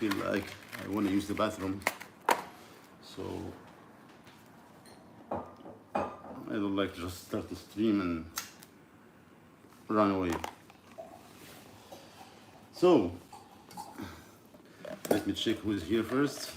feel like I want to use the bathroom, so I don't like to just start the stream and run away. So let me check who is here first.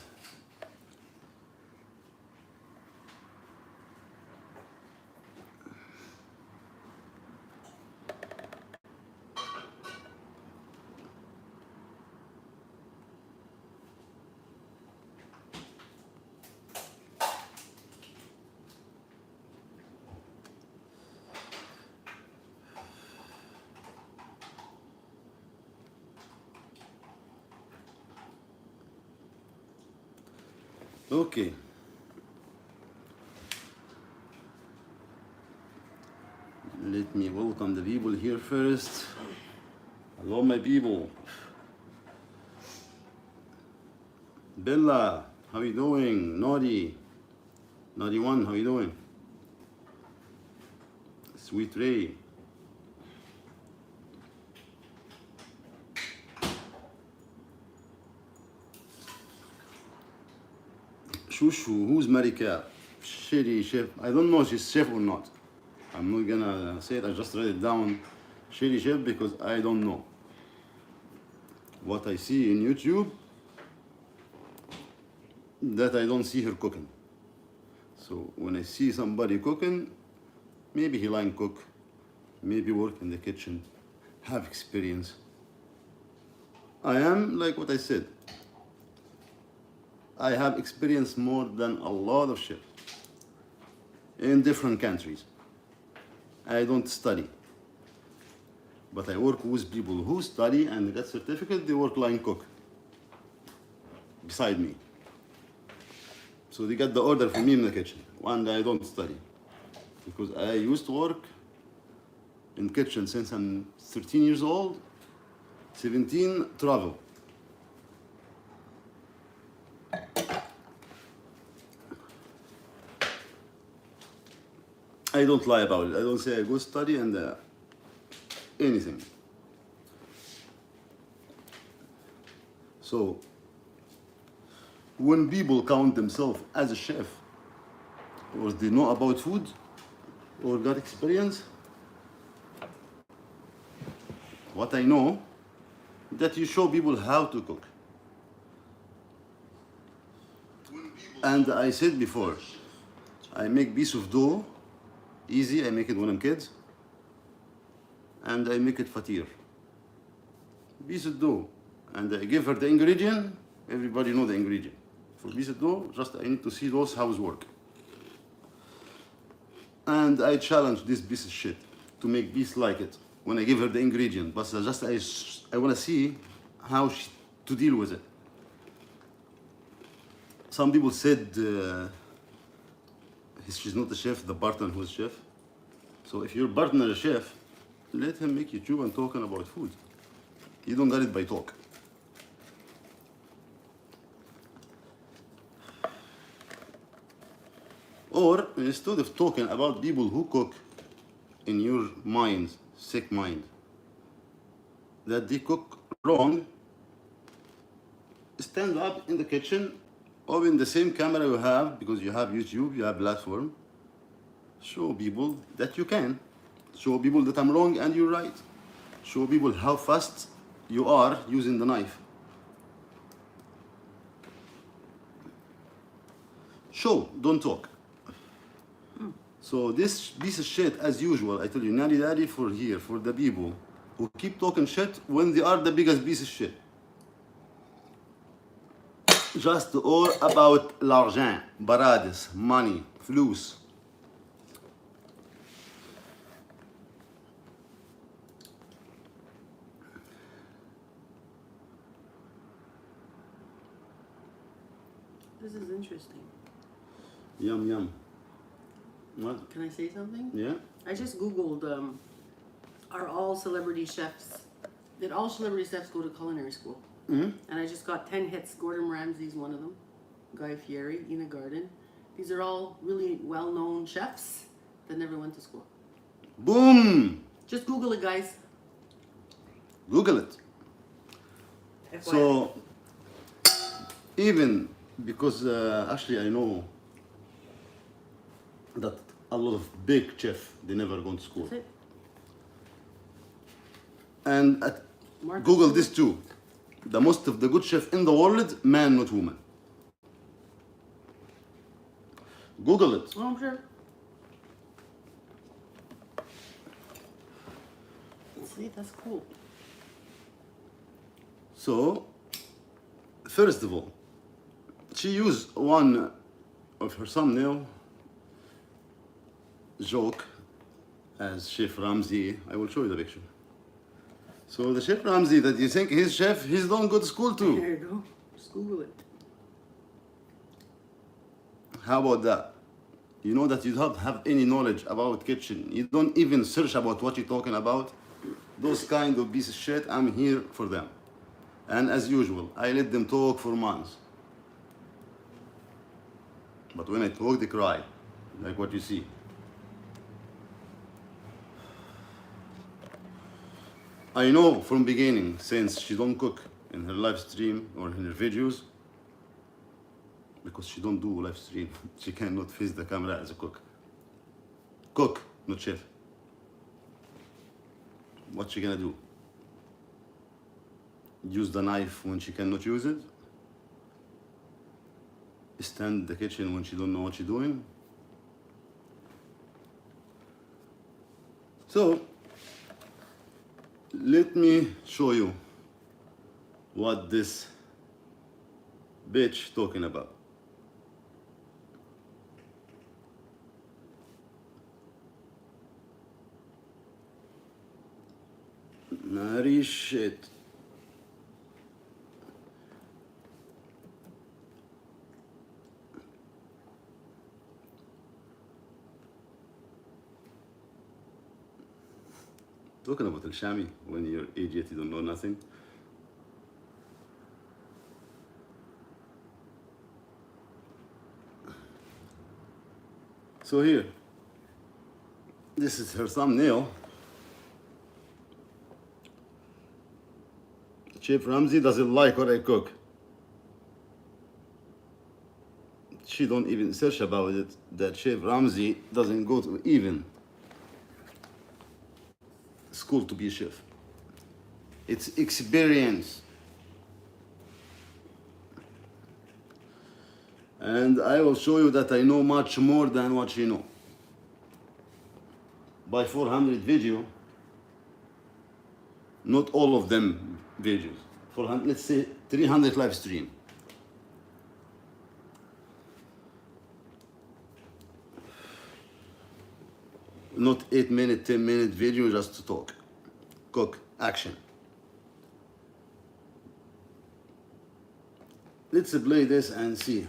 Okay. Let me welcome the people here first. Hello, my people. Bella, how you doing? Naughty one, how you doing? Sweet Ray. Shushu, who's Marika? Shady chef. I don't know if she's chef or not. I'm not gonna say it, I just write it down. Shady chef because I don't know. What I see in YouTube, that I don't see her cooking. So when I see somebody cooking, maybe he like cook, maybe work in the kitchen, have experience. I am like what I said. I have experience more than a lot of chefs in different countries. I don't study, but I work with people who study and get certificate, they work line cook beside me. So they get the order from me in the kitchen, and I don't study. Because I used to work in kitchen since I'm 13 years old, 17 travel. I don't lie about it. I don't say I go study and anything. So when people count themselves as a chef, or they know about food, or got experience, what I know, that you show people how to cook. And I said before, I make piece of dough, easy, I make it when I'm kids, and I make it fatir. Piece of dough, and I give her the ingredient, everybody know the ingredient. For piece of dough, just I need to see those how's work. And I challenge this piece of shit to make piece like it when I give her the ingredient, but just I want to see how to deal with it. Some people said she's not a chef, the partner who's chef. So if your partner is a chef, let him make YouTube and talking about food. You don't get it by talk. Or instead of talking about people who cook in your mind, sick mind, that they cook wrong, stand up in the kitchen, open the same camera you have, because you have YouTube, you have platform, show people that you can. Show people that I'm wrong and you're right. Show people how fast you are using the knife. Show, don't talk. So this piece of shit, as usual, I tell you, Nari Dari for here, for the people who keep talking shit when they are the biggest piece of shit. Just all about l'argent, baradis, money, flus. This is interesting. Yum, yum. What? Can I say something? Yeah? I just Googled, are all celebrity chefs, did all celebrity chefs go to culinary school? Mm-hmm. And I just got 10 hits. Gordon Ramsay's one of them. Guy Fieri, Ina Garden. These are all really well-known chefs that never went to school. Boom! Just Google it, guys. Google it. FYI. So even because actually I know that a lot of big chefs, they never gone to school. That's it. And Martha Google Stewart. this too. The most of the good chef in the world, man, not woman. Google it. Oh, I'm sure. See, that's cool. So, first of all, she used one of her thumbnail joke as Chef Ramsay. I will show you the picture. So the Chef Ramsay that you think he's chef, he's don't go to school too. There you go. Just Google it. How about that? You know that you don't have any knowledge about kitchen. You don't even search about what you're talking about. Those kind of piece of shit, I'm here for them. And as usual, I let them talk for months. But when I talk, they cry, like what you see. I know from beginning, since she don't cook in her live stream or in her videos, because she don't do live stream, she cannot face the camera as a cook. Cook, not chef. What she gonna do? Use the knife when she cannot use it? Stand in the kitchen when she don't know what she's doing? So, let me show you what this bitch talking about. Nari shit. Talking about Al-Shami when you're idiot, you don't know nothing. So here, this is her thumbnail. Chef Ramsay doesn't like what I cook. She don't even search about it, that Chef Ramsay doesn't go to even school to be a chef. It's experience. And I will show you that I know much more than what she know. By 400 video, not all of them videos. 400, let's say 300 live stream. Not 8-minute, 10-minute video just to talk. Cook, action. Let's play this and see.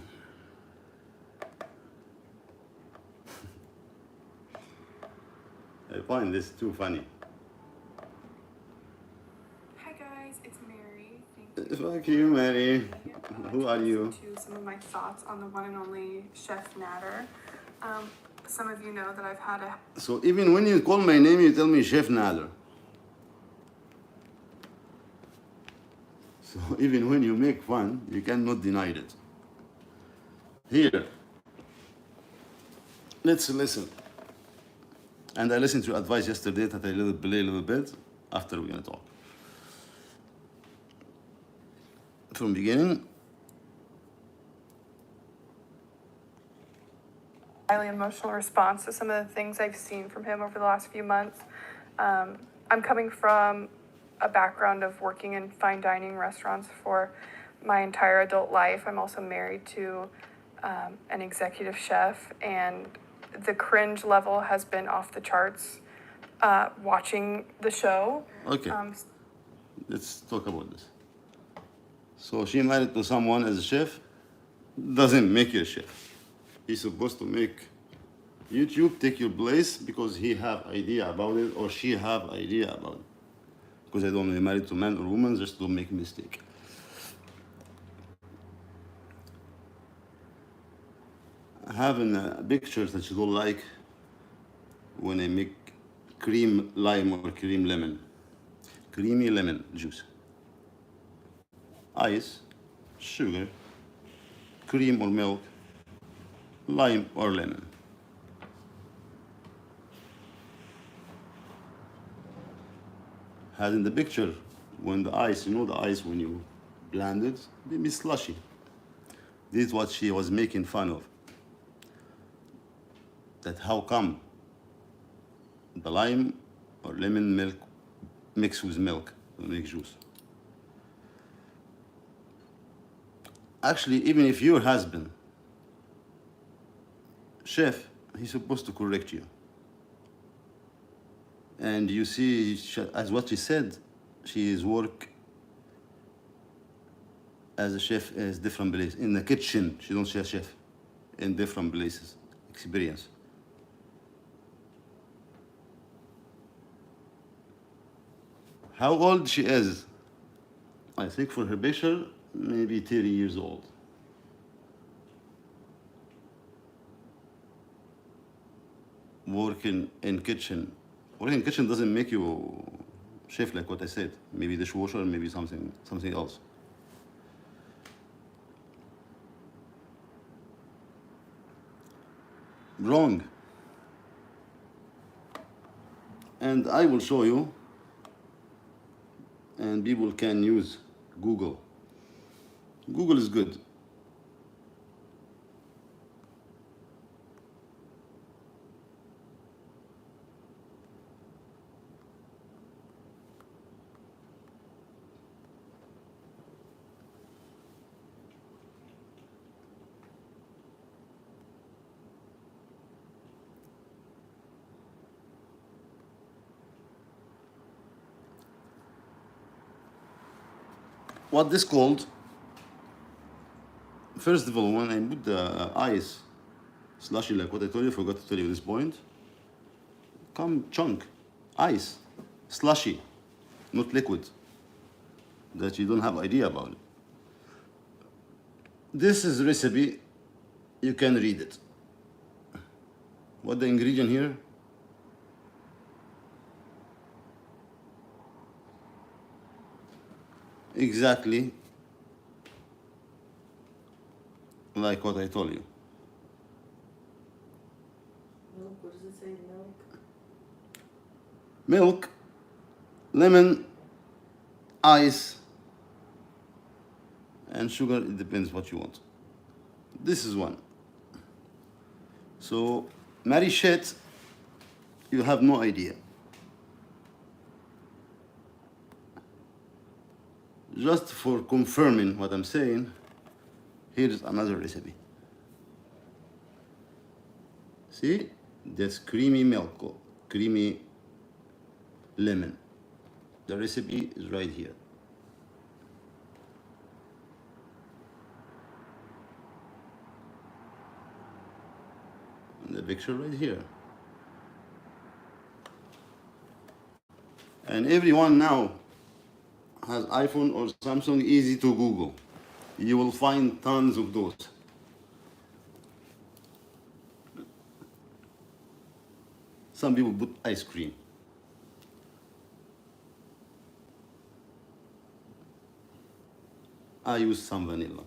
I find this too funny. Hi guys, it's Mary. Thank you. Fuck you, Mary. Who are you? To some of my thoughts on the one and only Chef Nader. Some of you know that I've had a So even when you call my name, you tell me Chef Nader. So even when you make fun, you cannot deny it. Here, let's listen. And I listened to your advice yesterday that I let it play a little bit after we're gonna talk. From beginning, highly emotional response to some of the things I've seen from him over the last few months. I'm coming from a background of working in fine dining restaurants for my entire adult life. I'm also married to an executive chef, and the cringe level has been off the charts watching the show. okay, let's talk about this. So she married to someone as a chef, doesn't make you a chef. He's supposed to make YouTube take your place because he have idea about it or she have idea about it. Because I don't know, married to man or woman, just don't make mistake. Having pictures that you don't like when I make cream lime or cream lemon. Creamy lemon juice. Ice, sugar, cream or milk, lime or lemon. As in the picture, when the ice, you know the ice when you blend it, it be slushy. This is what she was making fun of. That how come the lime or lemon milk mix with milk to make juice. Actually, even if your husband, chef, he's supposed to correct you. And you see, as what she said, she is work as a chef in different places. In the kitchen, she don't say a chef. In different places, experience. How old she is? I think for her picture, maybe 30 years old. Working in kitchen. Working in kitchen doesn't make you chef like what I said. Maybe dishwasher, maybe something else. Wrong. And I will show you, and people can use Google. Google is good. What this called? First of all, when I put the ice slushy, like what I told you, forgot to tell you this point, come chunk, ice, slushy, not liquid, that you don't have idea about it. This is recipe, you can read it. What the ingredient here? Exactly like what I told you. Milk, what does it say? Milk? Milk, lemon, ice, and sugar. It depends what you want. This is one. So, Marichet, you have no idea. Just for confirming what I'm saying, here's another recipe. See, that's creamy milk, creamy lemon. The recipe is right here. And the picture right here. And everyone now has iPhone or Samsung, easy to Google. You will find tons of those. Some people put ice cream. I use some vanilla,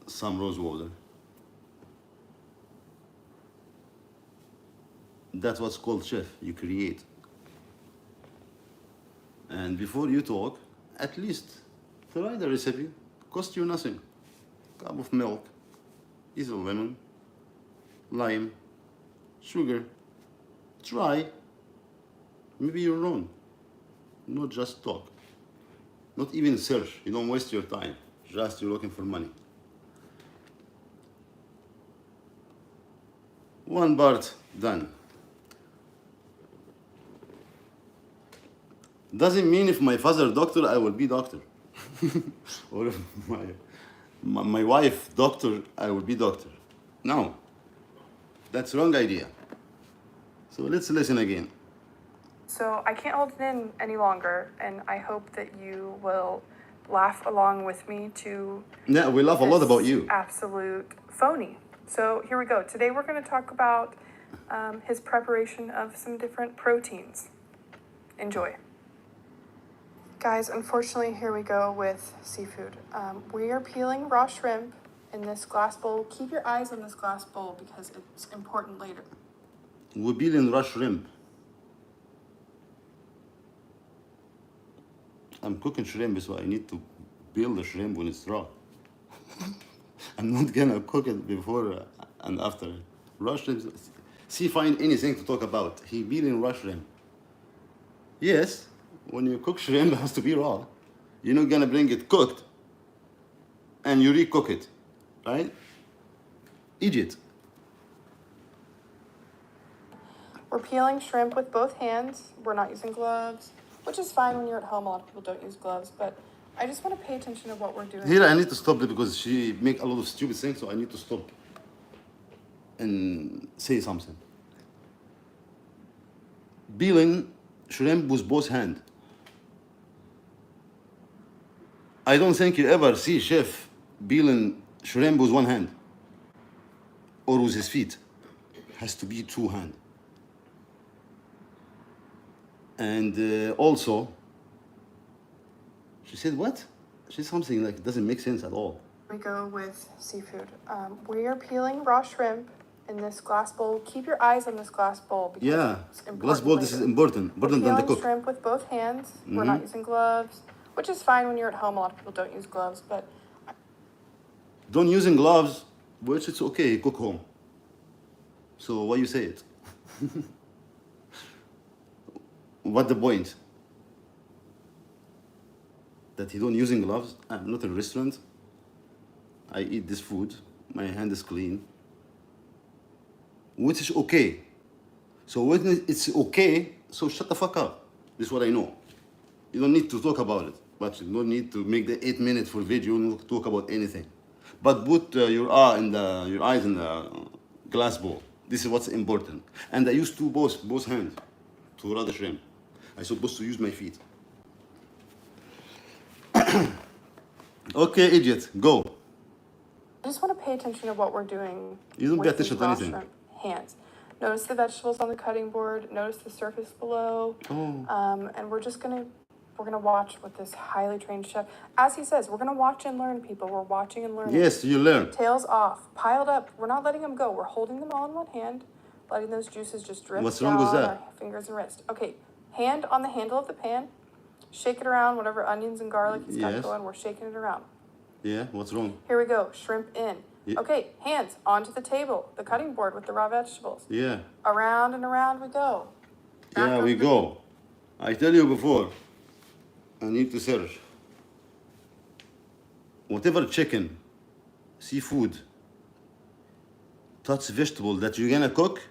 some rose water. That's what's called chef. You create. And before you talk, at least try the recipe. Cost you nothing. Cup of milk, piece of lemon, lime, sugar. Try. Maybe you're wrong. Not just talk. Not even search. You don't waste your time. Just you're looking for money. One part done. Doesn't mean if my father doctor, I will be doctor. Or if my wife doctor, I will be doctor. No, that's wrong idea. So let's listen again. So I can't hold it in any longer, and I hope that you will laugh along with me to Yeah, we laugh a lot about you. absolute phony. So here we go. Today we're going to talk about his preparation of some different proteins. Enjoy. Guys, unfortunately, here we go with seafood. We are peeling raw shrimp in this glass bowl. Keep your eyes on this glass bowl because it's important later. We're peeling raw shrimp. I'm cooking shrimp, so I need to peel the shrimp when it's raw. I'm not gonna cook it before and after. Raw shrimp. See, find anything to talk about. He peeling raw shrimp. Yes, when you cook shrimp, it has to be raw. You're not gonna bring it cooked and you recook it, right? Idiot. We're peeling shrimp with both hands. We're not using gloves, which is fine when you're at home. A lot of people don't use gloves, but I just want to pay attention to what we're doing. Here I need to stop it because she make a lot of stupid things, so I need to stop and say something. Peeling shrimp with both hands. I don't think you ever see chef peeling shrimp with one hand or with his feet. Has to be two hand. And also, she said what? She said something like it doesn't make sense at all. We go with seafood. We are peeling raw shrimp in this glass bowl. Keep your eyes on this glass bowl because Yeah, it's important glass bowl. This later. is important than the Peeling cook. shrimp with both hands. We're not using gloves, which is fine when you're at home. A lot of people don't use gloves, but Don't using gloves, which it's okay. Cook home. So why you say it? What the point? That you don't using gloves? I'm not in a restaurant. I eat this food. My hand is clean. Which is okay. So when it's okay, so shut the fuck up. This is what I know. You don't need to talk about it. But you don't need to make the 8 minutes for video and talk about anything. But put your eyes in the glass bowl. This is what's important. And I use both hands to raw the shrimp. I'm supposed to use my feet. Okay, idiot, go. I just want to pay attention to what we're doing. You don't pay with these attention to raw anything. shrimp. Hands. Notice the vegetables on the cutting board. Notice the surface below. And we're gonna watch with this highly trained chef. As he says, we're gonna watch and learn, people. We're watching and learning. Yes, you learn. Tails off, piled up. We're not letting them go. We're holding them all in one hand, letting those juices just drip What's wrong with down that? our fingers and wrist. Okay, hand on the handle of the pan. Shake it around. Whatever onions and garlic he's got Yes. going, we're shaking it around. Yeah, what's wrong? Here we go. Shrimp in. Yeah. Okay, hands onto the table, the cutting board with the raw vegetables. Yeah. Around and around we go. Back Yeah, up we the- go. I tell you before, I need to search. Whatever chicken, seafood, touch vegetable that you're gonna cook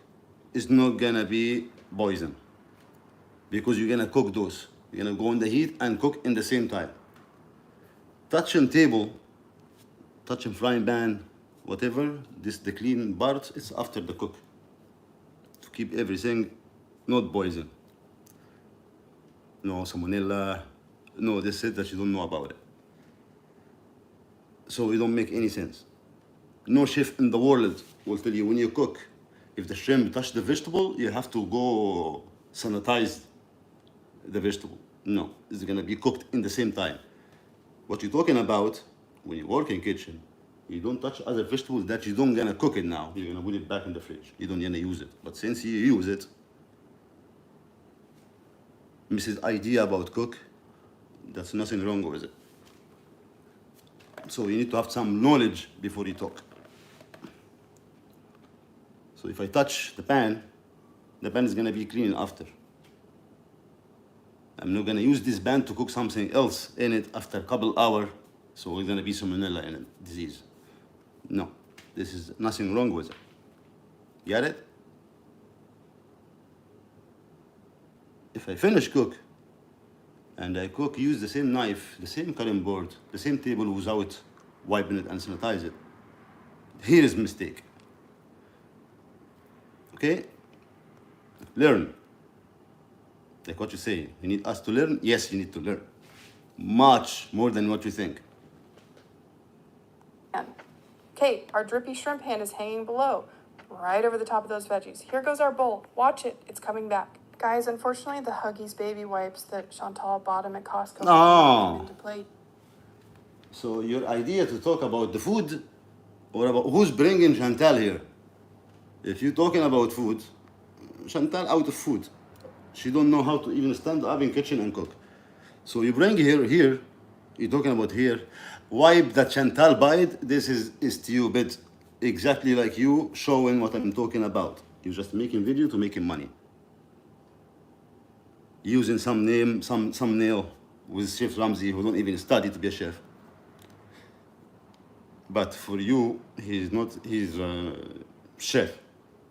is not gonna be poison. Because you're gonna cook those. You're gonna go in the heat and cook in the same time. Touching table, touching frying pan, whatever, the clean part, it's after the cook. To keep everything not poison. No salmonella, no, they said that you don't know about it. So it don't make any sense. No chef in the world will tell you when you cook, if the shrimp touch the vegetable, you have to go sanitize the vegetable. No, it's gonna be cooked in the same time. What you're talking about, when you work in kitchen, you don't touch other vegetables that you don't gonna cook it now. You're gonna put it back in the fridge. You don't gonna use it. But since you use it, Mrs. Idea about cook, that's nothing wrong with it. So you need to have some knowledge before you talk. So if I touch the pan is gonna be clean after. I'm not gonna use this pan to cook something else in it after a couple hours, so there's gonna be salmonella in it, disease. No, this is nothing wrong with it. Get it? If I finish cook, and I cook, use the same knife, the same cutting board, the same table without wiping it and sanitize it, here is mistake. Okay? Learn. Like what you say, you need us to learn? Yes, you need to learn. Much more than what you think. Okay, our drippy shrimp hand is hanging below, right over the top of those veggies. Here goes our bowl. Watch it, it's coming back. Guys, unfortunately, the Huggies baby wipes that Chantal bought him at Costco Oh. came into play. So your idea to talk about the food, or about who's bringing Chantal here? If you're talking about food, Chantal out of food. She don't know how to even stand up in kitchen and cook. So you bring here, you're talking about here, wipe that Chantal bite, this is stupid. Exactly like you showing what I'm talking about. You're just making video to making money. Using some name, some thumbnail with Chef Ramsay who don't even study to be a chef. But for you, he's chef,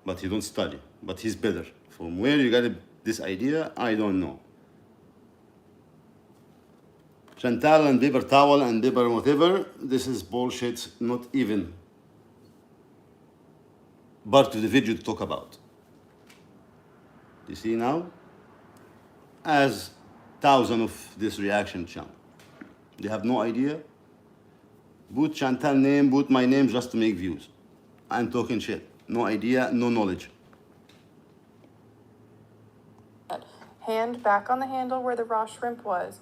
but he don't study, but he's better. From where you got this idea, I don't know. Chantal and paper towel and paper whatever, this is bullshit, not even part of the video to talk about. You see now? As thousands of this reaction channel. They have no idea. Put Chantal name, put my name just to make views. I'm talking shit. No idea, no knowledge. Hand back on the handle where the raw shrimp was.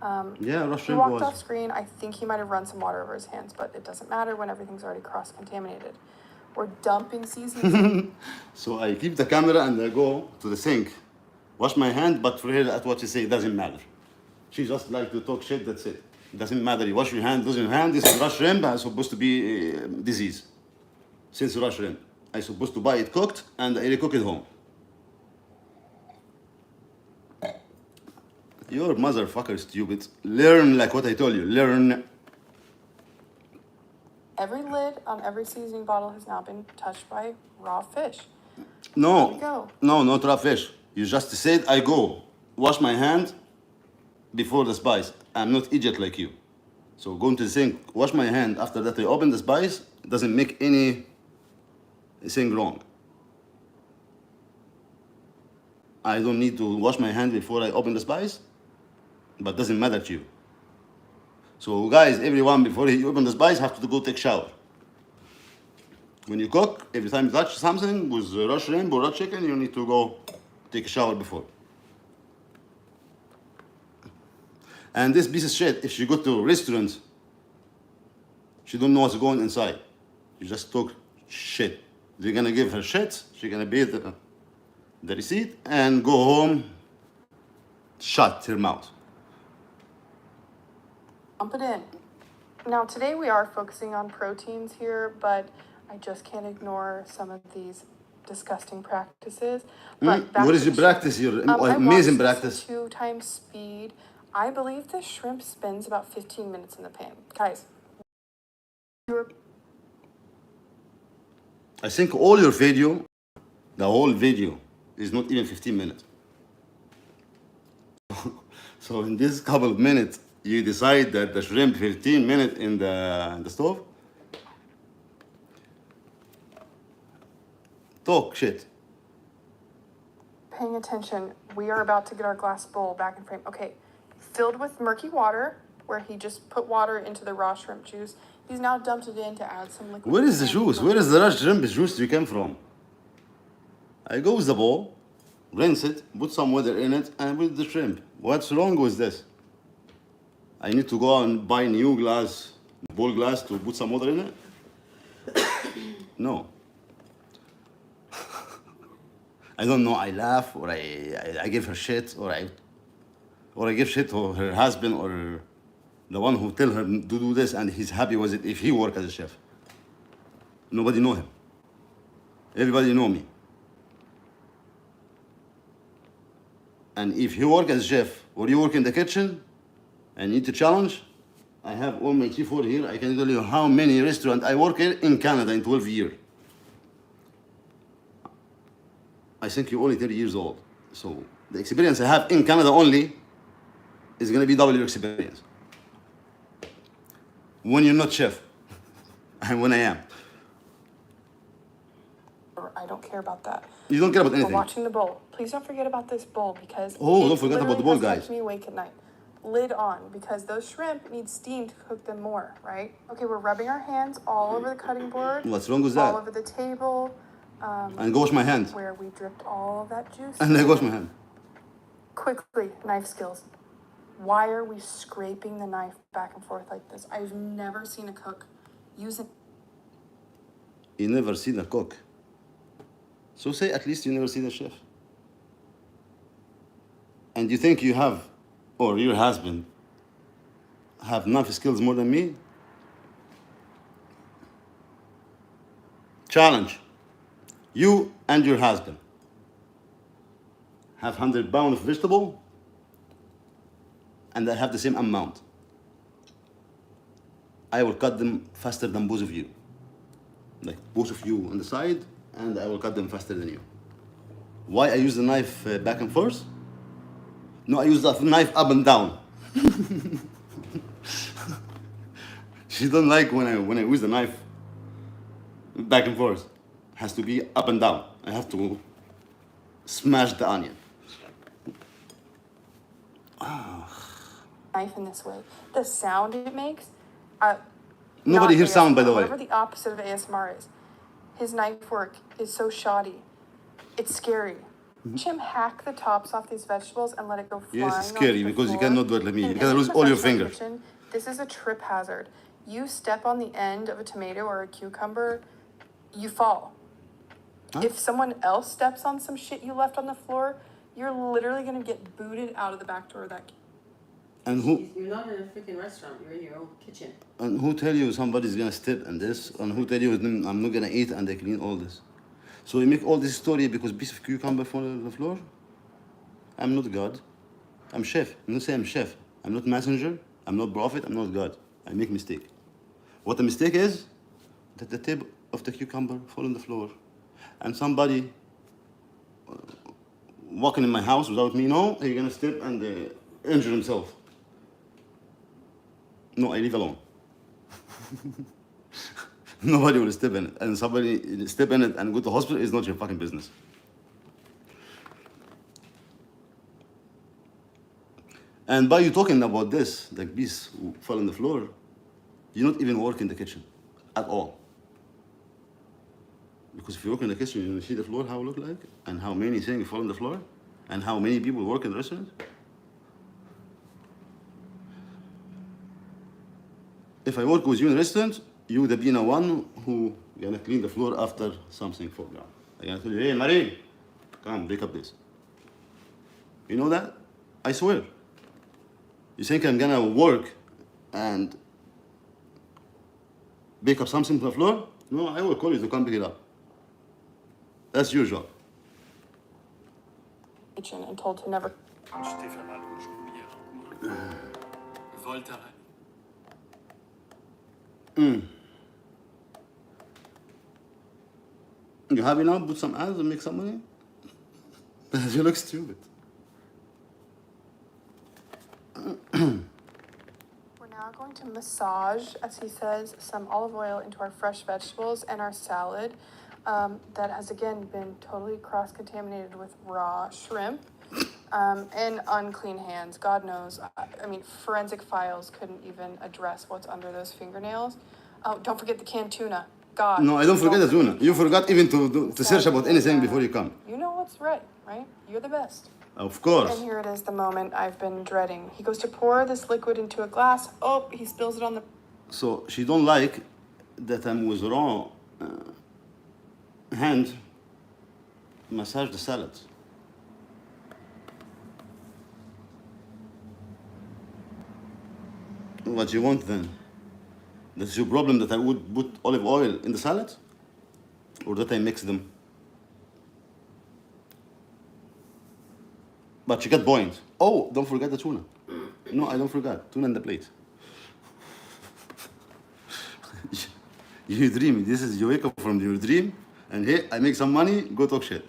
Yeah, raw He shrimp walked was. off screen. I think he might have run some water over his hands, but it doesn't matter when everything's already cross-contaminated. We're dumping seasoning. So I keep the camera and I go to the sink. Wash my hand, but for her, at what she say, it doesn't matter. She just like to talk shit, that's it. It doesn't matter, you wash your hand, lose your hand, this is raw shrimp, it's supposed to be disease. Since raw shrimp. I'm supposed to buy it cooked and I cook it home. You're motherfucker stupid. Learn like what I told you, learn. Every lid on every seasoning bottle has now been touched by raw fish. There No, you go. no, not raw fish. You just said I go wash my hand before the spice. I'm not idiot like you. So go into the sink, wash my hand. After that, I open the spice. It doesn't make anything wrong. I don't need to wash my hand before I open the spice, but doesn't matter to you. So guys, everyone before you open the spice have to go take shower. When you cook, every time you touch something with raw shrimp or raw chicken, you need to go take a shower before. And this piece of shit, if she go to a restaurant, she don't know what's going inside. You just talk shit. They're gonna give her shit, she's gonna pay the receipt and go home, shut her mouth. Dump it in. Now, today we are focusing on proteins here, but I just can't ignore some of these disgusting practices. But back What to is your the shrimp. practice? Your I amazing watched practice. this in 2 times speed. I believe the shrimp spins about 15 minutes in the pan. Guys, I think all your video, the whole video, is not even 15 minutes. So in this couple of minutes, you decide that the shrimp 15 minutes in the stove? Talk shit. paying attention, we are about to get our glass bowl back in frame. Okay, filled with murky water, where he just put water into the raw shrimp juice. He's now dumped it in to add some liquid. Where is the juice? Where is the raw shrimp juice you came from? I go with the bowl, rinse it, put some water in it, and put the shrimp. What's wrong with this? I need to go and buy new glass, bowl glass to put some water in it? No. I don't know, I laugh, or I give her shit, or I give shit to her husband, or the one who tell her to do this, and he's happy with it if he work as a chef. Nobody know him. Everybody know me. And if you work as a chef, or you work in the kitchen, and need to challenge, I have all my T4 here. I can tell you how many restaurants I work in Canada in 12 years. I think you're only 30 years old. So the experience I have in Canada only is gonna be double your experience. When you're not chef, and when I am. I don't care about that. You don't care about We're anything. watching the bowl. Please don't forget about this bowl because Oh, it don't forget about the bowl, literally has guys. kept me awake at night. Lid on because those shrimp need steam to cook them more, right? Okay, we're rubbing our hands all over the cutting board. What's wrong with All that? over the table. And go wash my hand. where we dripped all of that juice. And I go wash my hand. Quickly, knife skills. Why are we scraping the knife back and forth like this? I've never seen a cook use it. You never seen a cook. So say at least you never seen a chef. And you think you have, or your husband, have knife skills more than me? Challenge. You and your husband have 100 pounds of vegetable, and I have the same amount. I will cut them faster than both of you. Like both of you on the side, and I will cut them faster than you. Why I use the knife back and forth? No, I use the knife up and down. She don't like when I use the knife back and forth. It has to be up and down. I have to smash the onion. Knife in this way. The sound it makes. Nobody not hears sound, by the way. Whatever the opposite of ASMR is. His knife work is so shoddy. It's scary. Watch him hack the tops off these vegetables and let it go flying. Yes, it's scary onto the because you floor. cannot do it like me. In You're gonna any lose all your professional fingers. kitchen, this is a trip hazard. You step on the end of a tomato or a cucumber, you fall. Huh? If someone else steps on some shit you left on the floor, you're literally gonna get booted out of the back door of that. And who You're not in a freaking restaurant. You're in your own kitchen. and who tell you somebody's gonna step in this? And who tell you I'm not gonna eat and they clean all this? So you make all this story because piece of cucumber fall on the floor? I'm not God. I'm chef. I'm not saying I'm chef. I'm not messenger. I'm not prophet. I'm not God. I make mistake. What the mistake is that the tip of the cucumber fall on the floor, and somebody walking in my house without me know he's gonna step and injure himself. No, I leave alone. Nobody will step in it, and somebody step in it and go to hospital is not your fucking business. And by you talking about this, like bees who fall on the floor, you not even work in the kitchen at all. Because if you work in the kitchen, you see the floor how it look like, and how many things fall on the floor, and how many people work in the restaurant. If I work with you in the restaurant, you would have been the one who gonna clean the floor after something fall down. I'm gonna tell you, hey, Marie, come, break up this. You know that? I swear. You think I'm gonna work and pick up something from the floor? No, I will call you to come pick it up. That's your job. Kitchen and told to never. Stefan hat uns probiert. Wollte rein. You happy now? Put some ads and make some money? You look stupid. We're now going to massage, as he says, some olive oil into our fresh vegetables and our salad that has again been totally cross-contaminated with raw shrimp and unclean hands. God knows. I mean, forensic files couldn't even address what's under those fingernails. Oh, don't forget the canned tuna. God. No, I don't forget the tuna. You forgot even to search about anything before you come. You know what's right, right? You're the best. Of course. And here it is, the moment I've been dreading. He goes to pour this liquid into a glass. Oh, he spills it on the... So she don't like that I'm with raw hand massage the salad. What you want then? That's your problem that I would put olive oil in the salad? Or that I mix them? But she got point. Oh, don't forget the tuna. No, I don't forget. Tuna in the plate. You dream. This is you wake up from your dream and hey, I make some money, go talk shit.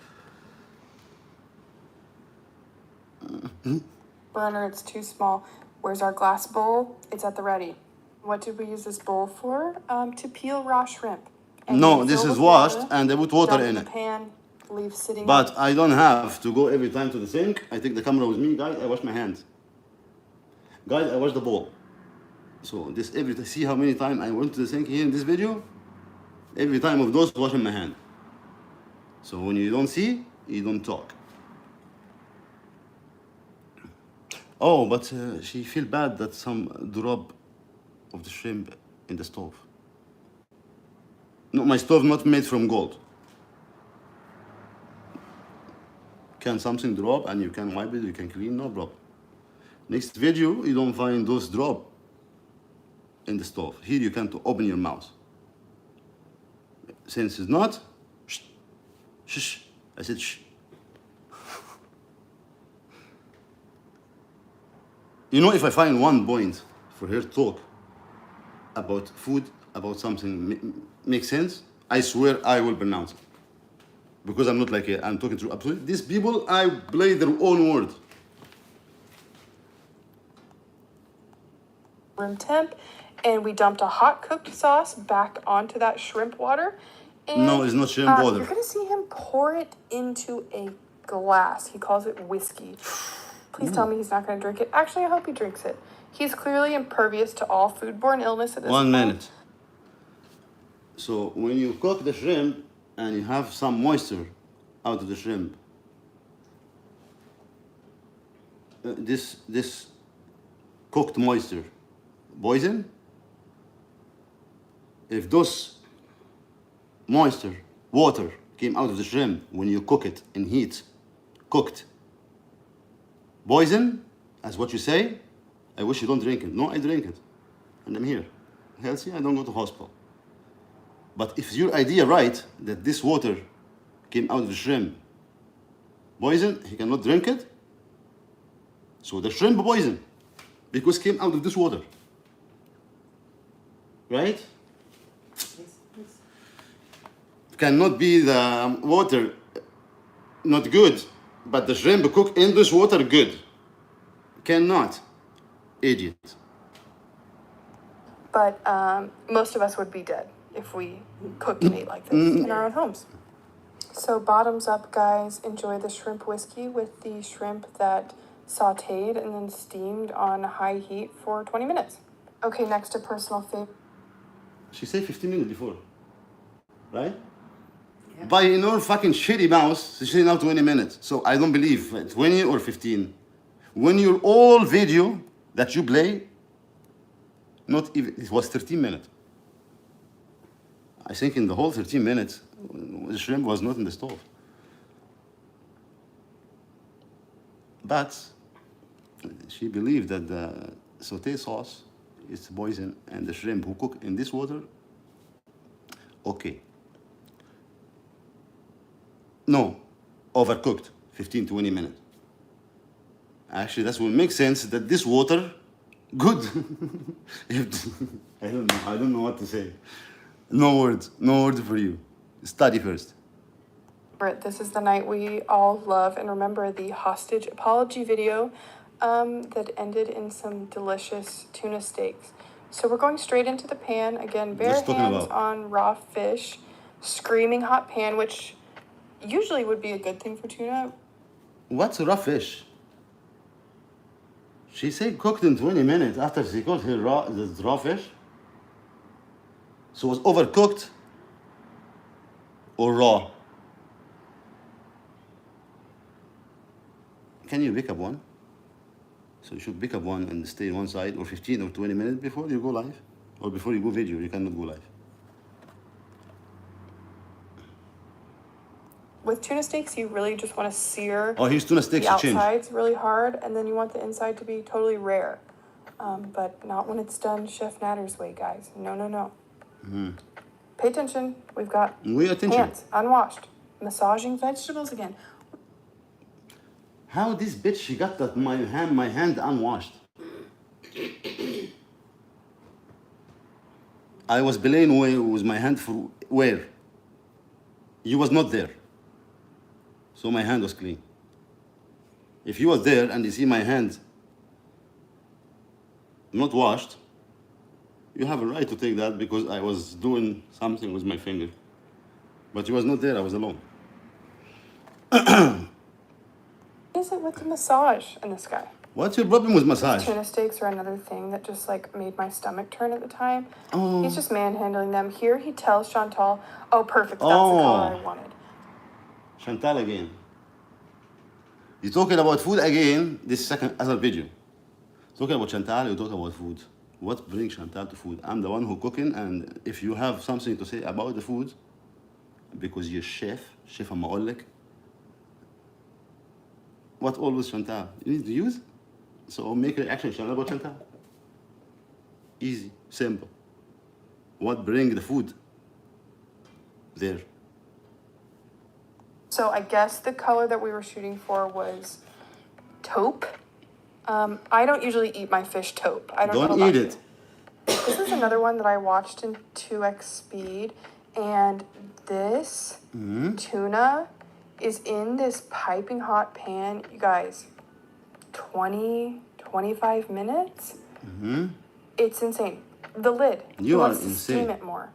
Burner, it's too small. Where's our glass bowl? It's at the ready. What did we use this bowl for? To peel raw shrimp. And No, you this fill is with washed water, and I put water dump in the it. pan, leave sitting. But I don't have to go every time to the sink. I take the camera with me, guys. I wash my hands. Guys, I wash the bowl. So this see how many times I went to the sink here in this video? Every time of those washing my hand. So when you don't see, you don't talk. Oh, but she feel bad that some drop of the shrimp in the stove. No, my stove not made from gold. Can something drop and you can wipe it, you can clean, no problem. Next video, you don't find those drop in the stove. Here you can to open your mouth. Since it's not, shh, shh, I said shh. You know, if I find one point for her to talk about food, about something makes sense, I swear I will pronounce it. Because I'm not like I'm talking to absolutely. These people, I play their own word. Room temp, and we dumped a hot cooked sauce back onto that shrimp water. And, No, it's not shrimp water. You're gonna see him pour it into a glass. He calls it whiskey. Please tell me he's not gonna drink it. Actually, I hope he drinks it. He's clearly impervious to all foodborne illness at this point. 1 minute. So when you cook the shrimp and you have some moisture out of the shrimp, this cooked moisture, poison. If those moisture, water came out of the shrimp when you cook it in heat, cooked, poison, as what you say, I wish you don't drink it. No, I drink it, and I'm here, healthy. I don't go to hospital. But if your idea right that this water came out of the shrimp, poison, he cannot drink it. So the shrimp poison, because came out of this water, right? Cannot be the water not good, but the shrimp cooked in this water good. Cannot, idiot. But most of us would be dead if we cooked and ate like this in our own homes. So bottoms up, guys. Enjoy the shrimp whiskey with the shrimp that sauteed and then steamed on high heat for 20 minutes. Okay, next to personal favorite. She said 15 minutes before, right? Yeah. By in your fucking shitty mouse, she said now 20 minutes. So I don't believe 20 or 15. When your old video that you play, not even, it was 13 minutes. I think in the whole 13 minutes, the shrimp was not in the stove. But she believed that the sauté sauce is poison and the shrimp who cook in this water, okay. No, overcooked, 15, 20 minutes. Actually, that will make sense that this water, good. I don't know what to say. No words for you. Study first. This is the night we all love and remember the hostage apology video that ended in some delicious tuna steaks. So we're going straight into the pan. Again, bare What's talking hands about? on raw fish, screaming hot pan, which usually would be a good thing for tuna. What's raw fish? She said cooked in 20 minutes after she called her raw fish. So it was overcooked or raw? Can you pick up one? So you should pick up one and stay on one side or 15 or 20 minutes before you go live. Or before you go video, you cannot go live. With tuna steaks, you really just want to sear Oh, here's tuna steaks the to change. outsides really hard, and then you want the inside to be totally rare. But not when it's done Chef Natter's way, guys. No, no, no. Pay attention. We've got We attention. hands unwashed, massaging vegetables again. How this bitch she got that my hand unwashed? I was playing with my hand for where? You was not there. So my hand was clean. If you was there and you see my hand not washed, you have a right to take that because I was doing something with my finger. But you was not there, I was alone. What is it with the massage in this guy? What's your problem with massage? Tuna steaks are another thing that just like made my stomach turn at the time. Oh. He's just manhandling them. Here he tells Chantal, "Oh, perfect, that's the color I wanted." Chantal again. You're talking about food again, this second other video. Talking about Chantal, you talk about food. What brings Chantal to food? I'm the one who cooking, and if you have something to say about the food, because you're chef أما أقول لك, what always Chantal? You need to use. So make a reaction channel about Chantal. Easy, simple. What bring the food there? So I guess the color that we were shooting for was taupe. I don't usually eat my fish taupe. I don't know Don't about eat you. it. This is another one that I watched in 2x speed, and this tuna is in this piping hot pan, you guys, 25 minutes. It's insane. The lid. You He are wants to insane. steam it more.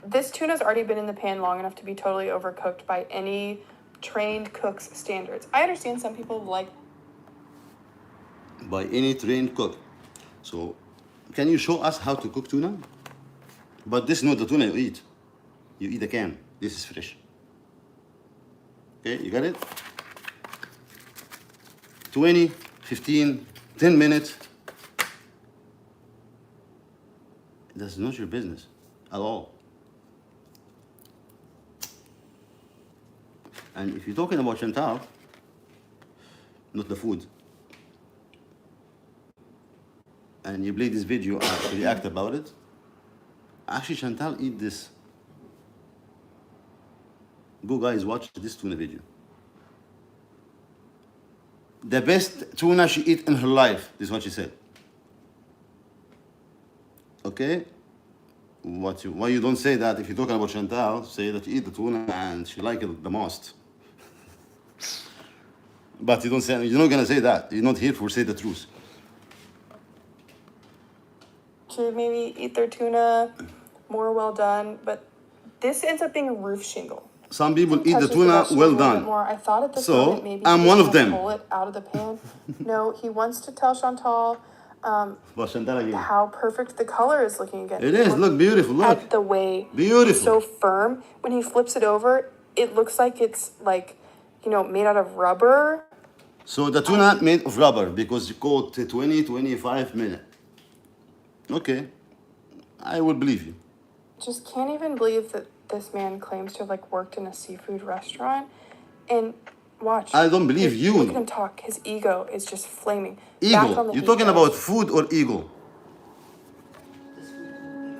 This tuna's already been in the pan long enough to be totally overcooked by any trained cook's standards. I understand some people like. By any trained cook. So, can you show us how to cook tuna? But this is not the tuna you eat. You eat a can. This is fresh. Okay, you got it? 20, 15, 10 minutes. That's not your business at all. And if you're talking about Chantal, not the food, and you play this video and react about it, actually Chantal eat this. Go guys, watch this tuna video. The best tuna she eat in her life, this is what she said. Okay? Why you don't say that if you're talking about Chantal? Say that you eat the tuna and she like it the most. But you don't say, you're not gonna say that. You're not here for say the truth. To maybe eat their tuna more well done, but this ends up being a roof shingle. Some people eat the Touches tuna vegetables well a little bit done. more. I thought at this So, moment maybe I'm he one was of gonna them. pull it out of the pan. No, he wants to tell Chantal But Chantal again. how perfect the color is looking again. It is, look beautiful, look. At the way Beautiful. it's so firm. When he flips it over, it looks like it's like, made out of rubber. So the tuna made of rubber because you caught 20, 25 minutes. Okay, I will believe you. Just can't even believe that this man claims to have worked in a seafood restaurant. And watch. I don't believe you. Look at him talk. His ego is just flaming. Back on Ego. the You're heat, talking guys. about food or ego?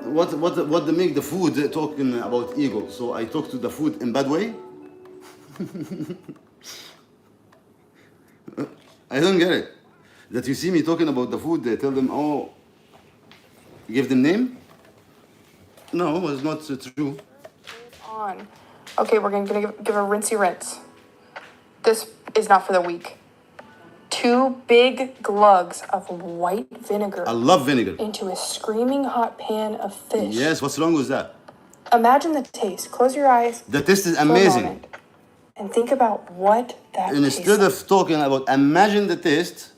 What they make the food talking about ego? So I talk to the food in bad way? I don't get it. That you see me talking about the food, they tell them, oh, give them name? No, it's not true. On. Okay, we're gonna give a rinsey rinse. This is not for the weak. 2 big glugs of white vinegar I love vinegar. into a screaming hot pan of fish. Yes, what's wrong with that? Imagine the taste. Close your eyes The taste is for a amazing. moment and think about what that And tastes instead like. of talking about imagine the taste,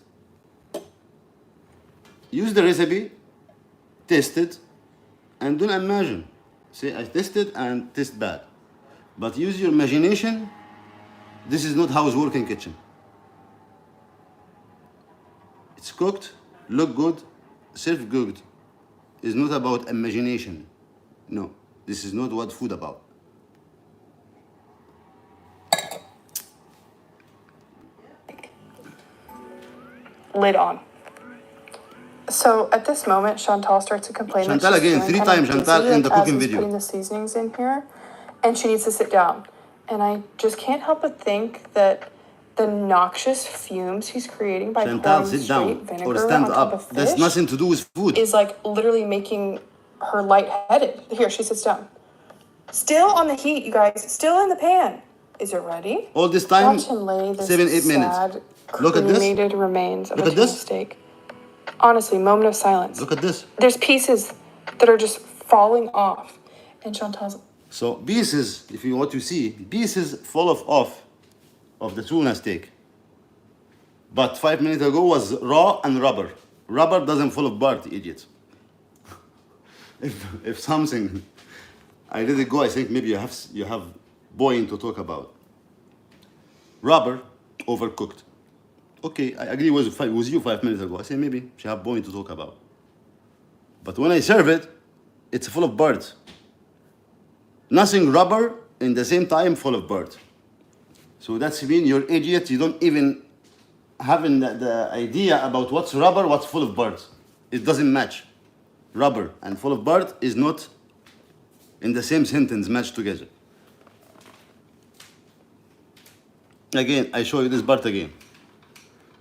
use the recipe, taste it, and don't imagine. Say, I tasted and taste bad. But use your imagination. This is not how it's working kitchen. It's cooked, look good, serve good. It's not about imagination. No, this is not what food about. Lid on. So at this moment, Chantal starts to complain. that Chantal she's again, feeling 3 kind of times Chantal dizzy, in the as cooking he's video. putting the seasonings in here, and she needs to sit down. And I just can't help but think that the noxious fumes he's creating by Chantal, pouring sit straight down vinegar or stand on top up. of That's fish nothing to do with food. is literally making her lightheaded. Here, she sits down. Still on the heat, you guys. Still in the pan. Is it ready? All this time, Watch him lay this 7-8 minutes. sad, Look at this. cremated remains of Look a at tuna this. steak. Honestly, moment of silence. Look at this. There's pieces that are just falling off. And Chantal's, So pieces, if you what you see, pieces fall off of the tuna steak. But 5 minutes ago was raw and rubber. Rubber doesn't fall apart, idiot. if something, I let it go. I think maybe you have point to talk about. Rubber, overcooked. Okay, I agree with you 5 minutes ago. I say maybe she have point to talk about. But when I serve it, it's full of birds. Nothing rubber in the same time full of birds. So that's mean you're idiot. You don't even having the idea about what's rubber, what's full of birds. It doesn't match. Rubber and full of bird is not in the same sentence matched together. Again, I show you this part again.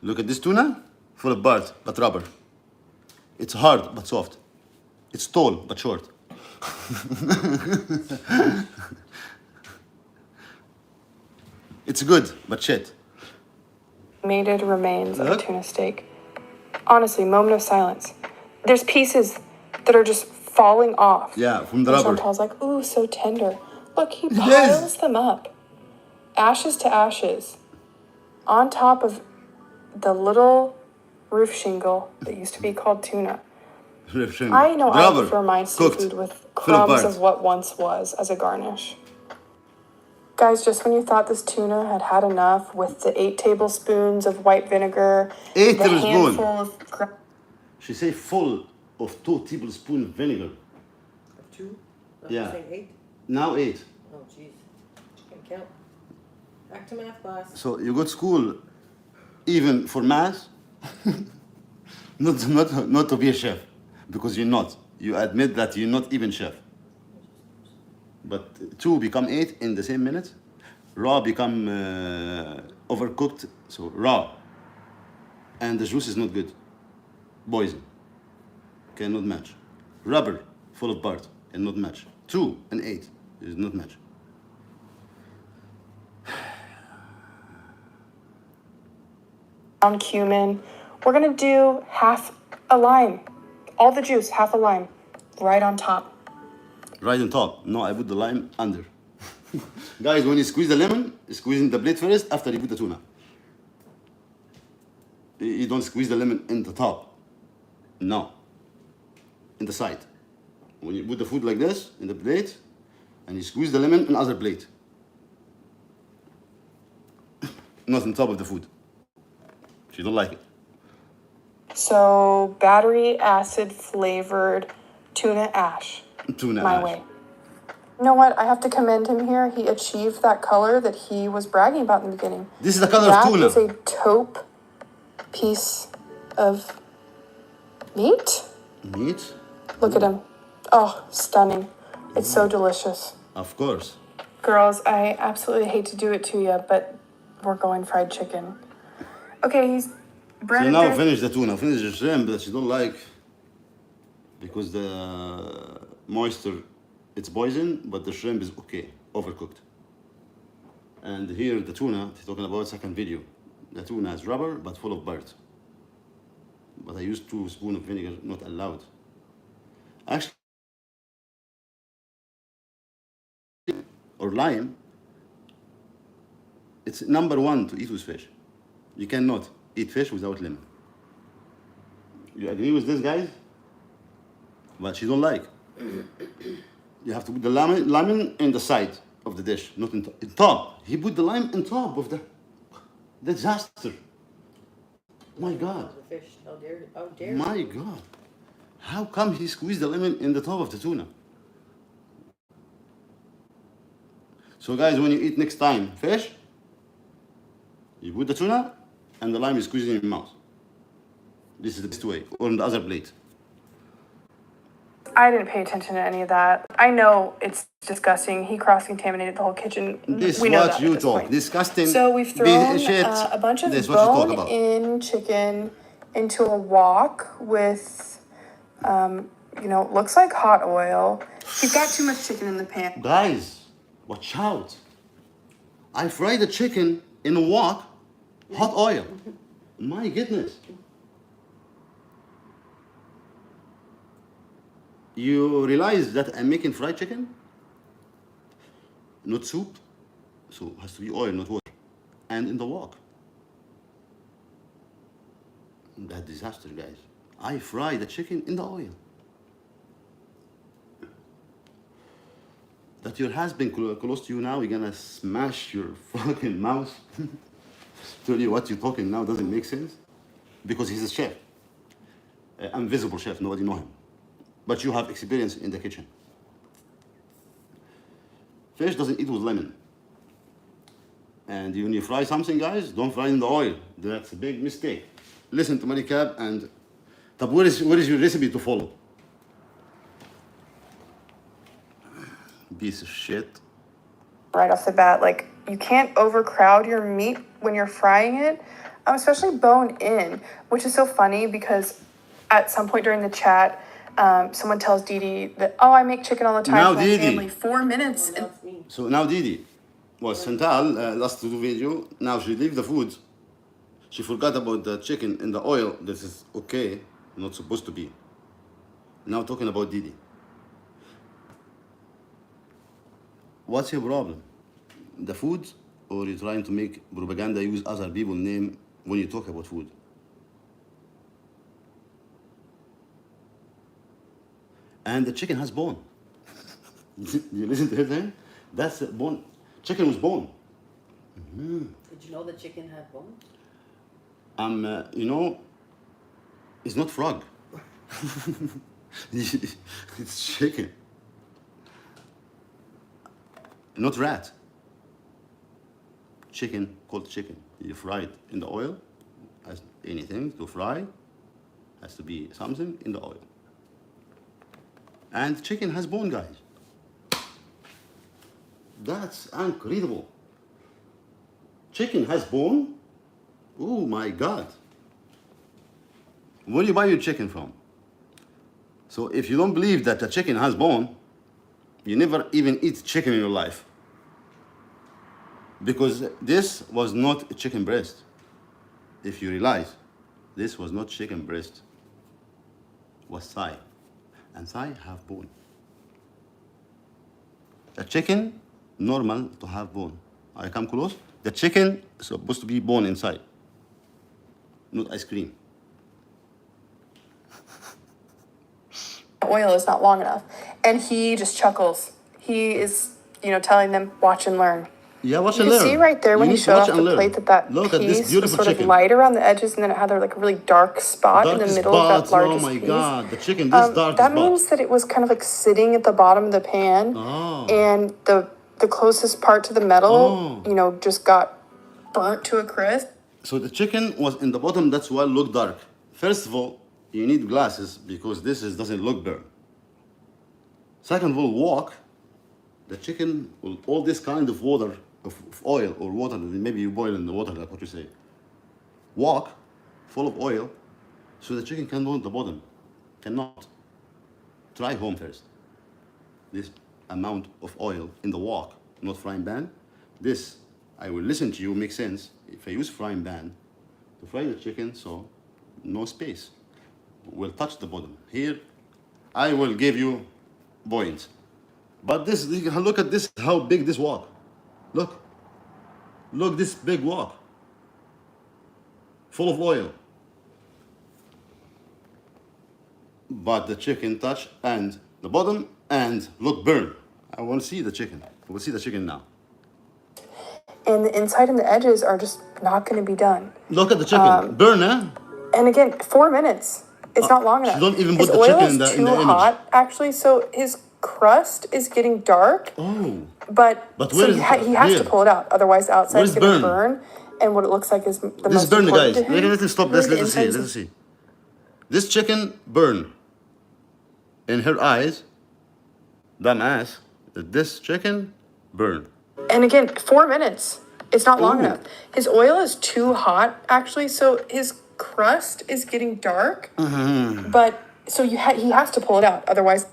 Look at this tuna, full of birds, but rubber. It's hard, but soft. It's tall, but short. It's good, but shit. Cremated remains of a Look. tuna steak. Honestly, moment of silence. There's pieces that are just falling off. Yeah, from the And rubber. Chantal's like, ooh, so tender. Look, he Yes. piles them up. Ashes to ashes. On top of the little roof shingle that used to be called tuna. I know I Rubber, prefer my cooked, seafood with full of crumbs birds. of what once was as a garnish. Guys, just when you thought this tuna had had enough with the 8 tablespoons of white vinegar, 8 the tablespoons. handful of She say full of 2 tablespoons vinegar. 2? Yeah. Saying 8? Now 8. Oh, jeez. Can't count. Back to math class. So you go to school even for math, not to be a chef, because you're not. You admit that you're not even chef. But 2 become 8 in the same minute. Raw become overcooked, so raw. And the juice is not good. Poison. Cannot match. Rubber, full of bird, cannot match. 2 and 8 is not match. ground cumin. We're gonna do half a lime. All the juice, half a lime, right on top. Right on top. No, I put the lime under. Guys, when you squeeze the lemon, squeeze in the blade first after you put the tuna. You don't squeeze the lemon in the top. No. In the side. When you put the food like this in the plate, and you squeeze the lemon in other plate. Not on top of the food. She don't like it. So battery acid flavored tuna ash. Tuna My ash. way. You know what? I have to commend him here. He achieved that color that he was bragging about in the beginning. This is the color That of tuna. is a taupe piece of meat. Meat? Look at him. Oh, stunning. It's so delicious. Of course. Girls, I absolutely hate to do it to you, but we're going fried chicken. Okay, he's So breaded now there. finish the tuna. Finish the shrimp that you don't like because the moisture, it's poison, but the shrimp is okay, overcooked. And here the tuna, he's talking about second video. The tuna is rubber but full of birds. But I used 2 spoons of vinegar, not allowed. Actually, or lime, it's number 1 to eat with fish. You cannot eat fish without lemon. You agree with this, guys? But she don't like. You have to put the lemon in the side of the dish, not in top. He put the lime on top of the disaster. My God. The fish. How dare you? My God. How come he squeezed the lemon in the top of the tuna? So guys, when you eat next time fish, you put the tuna and the lime is squeezed in your mouth. This is the best way, or on the other plate. I didn't pay attention to any of that. I know it's disgusting. He cross-contaminated the whole kitchen. This we know what that you at this talk. point. Disgusting. So we've thrown shit. a bunch of This what you talk about. bone-in chicken into a wok with, looks like hot oil. He's got too much chicken in the pan. Guys, watch out. I fried the chicken in a wok, hot oil. My goodness. You realize that I'm making fried chicken? Not soup. So it has to be oil, not water. And in the wok. That disaster, guys. I fry the chicken in the oil. That your husband close to you now, you're gonna smash your fucking mouth. tell you what you're talking now doesn't make sense because he's a chef, invisible chef. Nobody know him, but you have experience in the kitchen. Fish doesn't eat with lemon. And when you fry something, guys, don't fry in the oil. That's a big mistake. Listen to Marikab and طب where is your recipe to follow? Piece of shit. Right off the bat, like you can't overcrowd your meat when you're frying it, especially bone in, which is so funny because at some point during the chat, someone tells Didi that, oh, I make chicken all the time Now, for my Didi. family. 4 minutes. Well, And now it's me. So now Didi was Santal last to do video. Now she leave the food. She forgot about the chicken in the oil. This is okay, not supposed to be. Now talking about Didi. What's your problem? The food, or you trying to make propaganda, use other people's name when you talk about food? And the chicken has bone. You listen to her thing? That's bone. Chicken was bone. Did you know the chicken had bone? You know, it's not frog. It's chicken. Not rat. Chicken called chicken. You fry it in the oil. As anything to fry, has to be something in the oil. And chicken has bone, guys. That's incredible. Chicken has bone? Oh my God. Where do you buy your chicken from? So if you don't believe that the chicken has bone, you never even eat chicken in your life. Because this was not a chicken breast. If you realize, this was not chicken breast. It was thigh. And thigh have bone. A chicken, normal to have bone. I come close. The chicken is supposed to be bone inside, not ice cream. oil is not long enough. And he just chuckles. He is, telling them, watch and learn. Yeah, watch You and learn. see right there when You he need to showed watch off and the learn. plate that Look at this piece was beautiful sort chicken. of light around the edges, and then it had like a really dark spot in the Darkest middle of that spot, largest oh my piece. God, the chicken, this dark That spot. means that it was kind of like sitting at the bottom of the pan, and the closest part to the metal, just got burnt to a crisp. So the chicken was in the bottom, that's why it looked dark. First of all, you need glasses because doesn't look burnt. Second of all, wok, the chicken with all this kind of water, of oil or water, maybe you boil in the water like what you say. Wok, full of oil, so the chicken can go in the bottom. Cannot. Try home first. This amount of oil in the wok, not frying pan. This, I will listen to you, makes sense. If I use frying pan to fry the chicken, so no space. Will touch the bottom. Here, I will give you points. But this, look at this, how big this wok. Look. Look this big wok. Full of oil. But the chicken touch and the bottom and look burn. I want to see the chicken. We'll see the chicken now. And the inside and the edges are just not going to be done. Look at the chicken. Burn, eh? And again, 4 minutes. It's not long enough. don't even His put the oil chicken is in the too image. hot, actually, so his crust is getting dark. Oh. But But so where he, is- he has here. to pull it out, otherwise the outside is Where's going to burn? burn. And what it looks like is the This most is burn, important guys. to him. Let us stop Really, this. the Let us see. inside Let is- us see. This chicken burn. In her eyes, dumb ass, this chicken burn. And again, 4 minutes. It's not long Ooh. enough. His oil is too hot, actually, so his crust is getting dark. Mm-hmm. But so he has to pull it out, otherwise.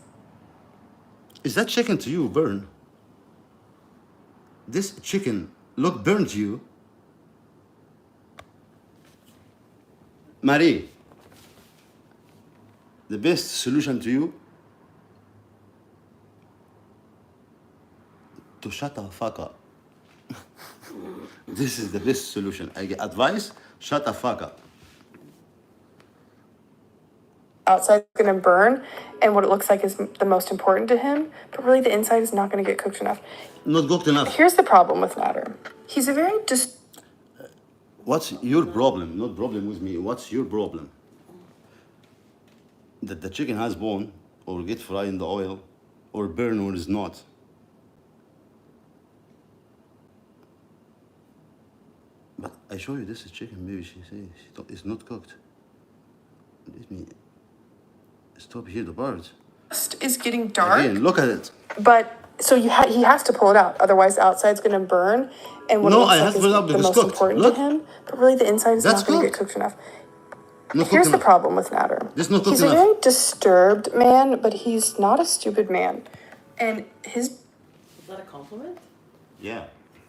Is that chicken to you burn? This chicken look burn to you? Marie, the best solution to you to shut the fuck up. This is the best solution. I get advice, shut the fuck up. Outside's going to burn, and what it looks like is the most important to him, but really the inside is not going to get cooked enough. Not cooked enough. Here's the problem with Nader. He's a very What's your problem? Not problem with me. What's your problem? That the chicken has bone, or get fried in the oil, or burn, or is not. But I show you this is chicken. Maybe she say it's not cooked. Let me stop here the part. Is getting dark. Again, look at it. But so he has to pull it out, otherwise the outside's gonna burn. And what No, it looks I have like to is pull it out the because most it's cooked. important Look. to him. But really, the inside is That's not gonna get cooked. cooked enough. Not Here's cooked the enough. problem with Nader. This is not cooked He's a enough. very disturbed man, but he's not a stupid man. And his Is that a compliment? Yeah.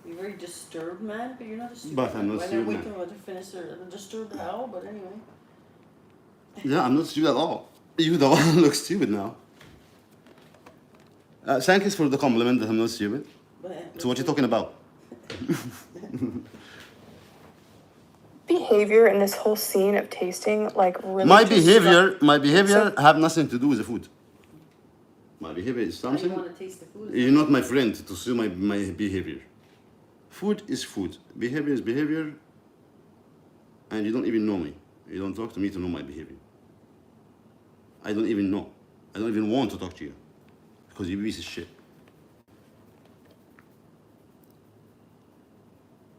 You're a very disturbed man, but you're not a stupid But I'm man. not Why stupid wait man. till to finish it? Disturbed how? But anyway. Yeah, I'm not stupid at all. You the one who looks stupid now. Thank you for the compliment that I'm not stupid. But So what you talking about? behavior in this whole scene of tasting, like, really. My just behavior So- have nothing to do with the food. My behavior is How do you something. want to taste the food? You're not my friend to see my behavior. Food is food. Behavior is behavior. And you don't even know me. You don't talk to me to know my behavior. I don't even know. I don't even want to talk to you. Because you're a piece of shit.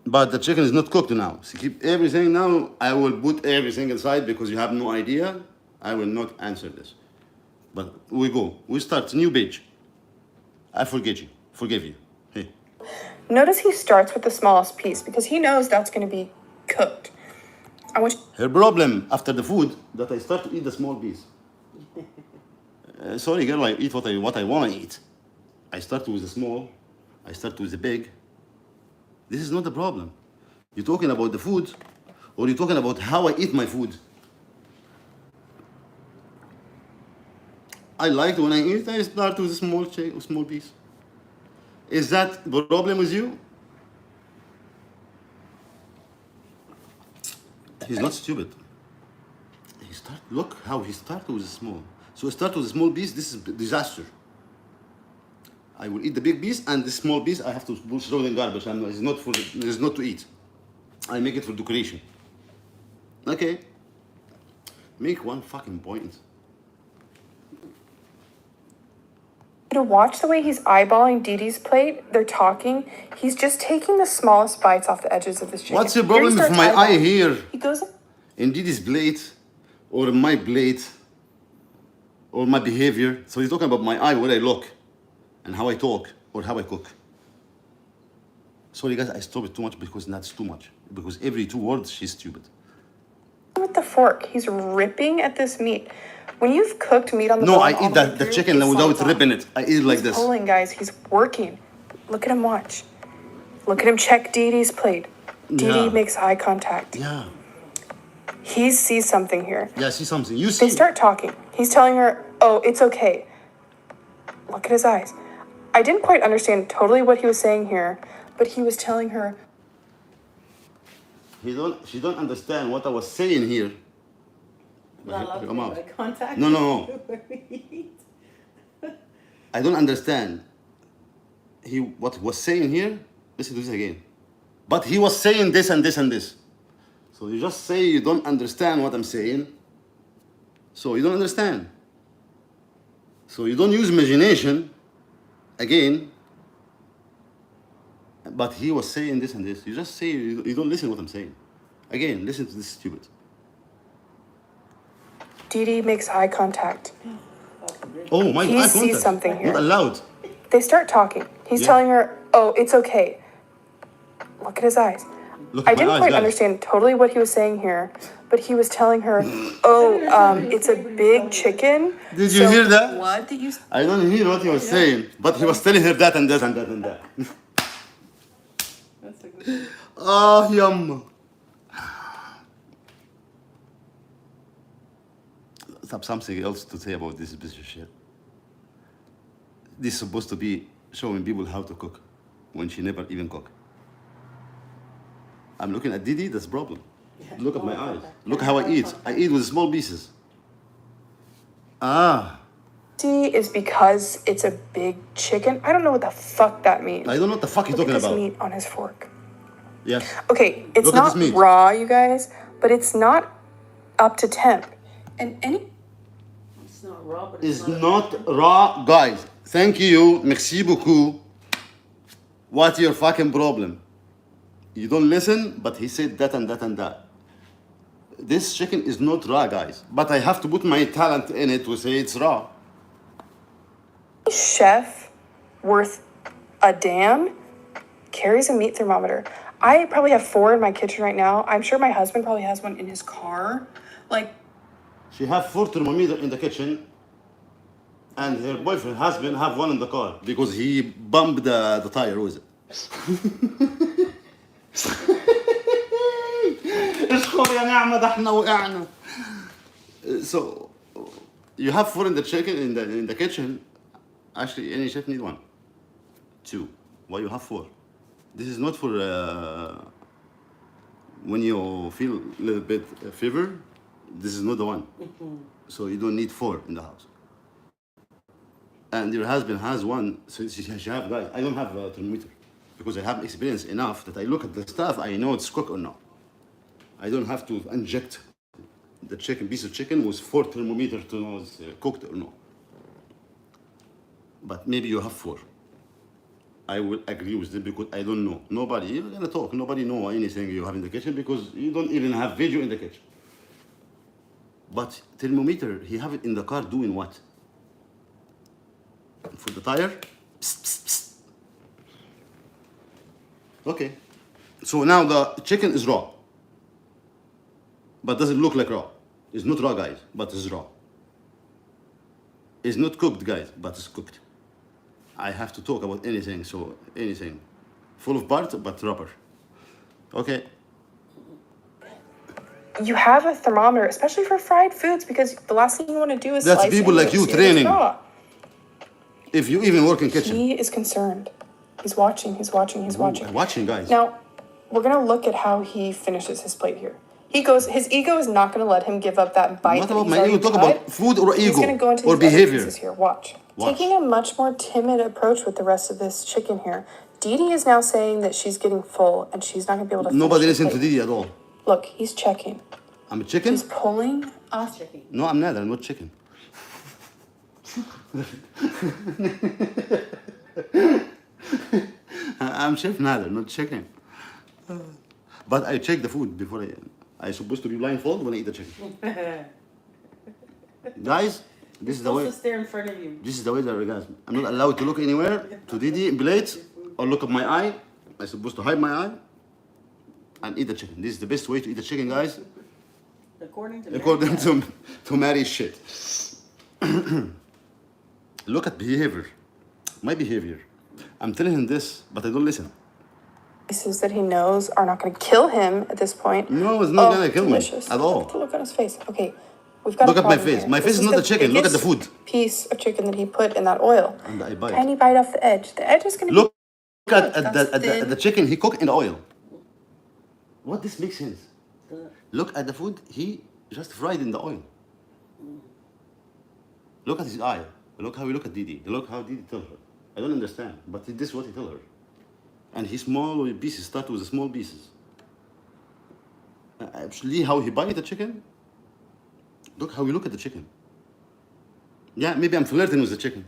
But the chicken is not cooked now. So keep everything now. I will put everything aside because you have no idea. I will not answer this. But we go. We start new page. I forget you. Forgive you. Hey. Notice he starts with the smallest piece because he knows that's going to be cooked. I want you Her problem after the food that I start to eat the small piece. Sorry, girl, I eat what I want to eat. I start with the small. I start with the big. This is not the problem. You're talking about the food, or you're talking about how I eat my food. I like when I eat, I start with a small piece. Is that the problem with you? He's not stupid. Look how he started with a small. So start with a small piece, this is disaster. I will eat the big piece, and the small piece I have to throw in garbage. It's not to eat. I make it for decoration. Okay. Make one fucking point. to watch the way he's eyeballing Dee Dee's plate. They're talking. He's just taking the smallest bites off the edges of this chicken. What's the Here he problem with starts my eye eyeballing. here? He goes, In Didi's plate, or my plate, or my behavior. So he's talking about my eye, where I look, and how I talk, or how I cook. Sorry guys, I stop it too much because that's too much. Because every 2 words, she's stupid. with the fork. He's ripping at this meat. When you've cooked meat on the No, bone I all eat the way the through, chicken it without slides off. ripping it. I eat it like He's this. pulling, guys. He's working. Look at him watch. Look at him check Dee Dee's plate. Dee Dee Yeah. makes eye contact. Yeah. He sees something here. Yeah, see something. You see. They start talking. He's telling her, oh, it's okay. Look at his eyes. I didn't quite understand totally what he was saying here, but he was telling her, She don't understand what I was saying here. Not allowed to Come make out. eye contact. No, no, no. I don't understand. What he was saying here, listen to this again. But he was saying this and this and this. So you just say you don't understand what I'm saying. So you don't understand. So you don't use imagination again. But he was saying this and this. You just say, you don't listen to what I'm saying. Again, listen to this stupid. Dee Dee makes eye contact. Oh my, He eye sees contact. something here. Not allowed. They start talking. He's Yeah. telling her, oh, it's okay. Look at his eyes. Look I at my didn't eyes, quite guys. understand totally what he was saying here, but he was telling her, oh, it's a big chicken. Did you hear that? What did you? I don't hear what he was saying, but he was telling her that and that and that and that. That's a good. Oh, yum. Something else to say about this piece of shit. This is supposed to be showing people how to cook when she never even cook. I'm looking at Didi, that's the problem. Look at my eyes. Look how I eat. I eat with small pieces. Ah, See, is because it's a big chicken. I don't know what the fuck that means. I don't know what the fuck you're Look talking at this about. meat on his fork. Yes. Okay, it's Look at not this meat. raw, you guys, but it's not up to temp. And any It's not raw, but It's not raw, guys. Thank you. Merci beaucoup. What's your fucking problem? You don't listen, but he said that and that and that. This chicken is not raw, guys. But I have to put my talent in it to say it's raw. chef worth a damn carries a meat thermometer. I probably have 4 in my kitchen right now. I'm sure my husband probably has one in his car. Like, She have 4 thermometers in the kitchen, and her boyfriend, husband, have one in the car because he bumped the tire with it. اشخر يا نعمة ده احنا وقعنا. So you have 4 in the chicken in the kitchen. Actually, any chef need 1, 2. Why you have 4? This is not for when you feel a little bit fever. This is not the one. So you don't need 4 in the house. And your husband has 1, so she have, guys. I don't have a thermometer because I have experience enough that I look at the stuff. I know it's cooked or not. I don't have to inject the piece of chicken with 4 thermometers to know it's cooked or not. But maybe you have 4. I will agree with them because I don't know. Nobody, you're gonna talk. Nobody know anything you have in the kitchen because you don't even have video in the kitchen. But thermometer, he have it in the car doing what? For the tire? Psst, psst, psst. Okay. So now the chicken is raw. But doesn't look like raw. It's not raw, guys, but it's raw. It's not cooked, guys, but it's cooked. I have to talk about anything, so anything. Full of part, but rubber. Okay. you have a thermometer, especially for fried foods, because the last thing you want to do is That's slice people into like it, you see if it's training. raw. If you even work in kitchen. He is concerned. He's watching, he's watching, he's watching. Watching, guys. Now, we're gonna look at how he finishes his plate here. He goes, his ego is not gonna let him give up that bite. What that about he's my already ego? Talk tried. about food or He's ego gonna go into or these other behavior. pieces here. Watch. Watch. Taking a much more timid approach with the rest of this chicken here. Dee Dee is now saying that she's getting full and she's not gonna be able to Nobody finish her listen to plate. Didi at all. Look, he's checking. I'm a chicken? He's pulling off. Checking. No, I'm not. I'm not chicken. I'm Chef Nader, not chicken. But I check the food before I supposed to be blindfold when I eat the chicken. Guys, this is the way. Supposed to stare in front of you. This is the way the orgasm. I'm not allowed to look anywhere to Didi plate or look at my eye. I'm supposed to hide my eye and eat the chicken. This is the best way to eat the chicken, guys. According to According Mary. to Mary's shit. Look at behavior. My behavior. I'm telling him this, but I don't listen. Pieces that he knows are not going to kill him at this point. No, it's not gonna kill me delicious. at all. Look at the look on his face. Okay, we've got. Look a at my problem face. here. My face This is not the chicken. Look at the biggest food. Piece of chicken that he put in that oil. And I bite. Tiny bite off the edge. The edge is going to Look be. at, That's at thin. the chicken he cooked in the oil. What this makes sense? Look at the food he just fried in the oil. Look at his eye. Look how he look at Didi. Look how Didi tell her. I don't understand, but this is what he tell her. And he small pieces start with the small pieces. Actually, how he bite the chicken. Look how he look at the chicken. Yeah, maybe I'm flirting with the chicken.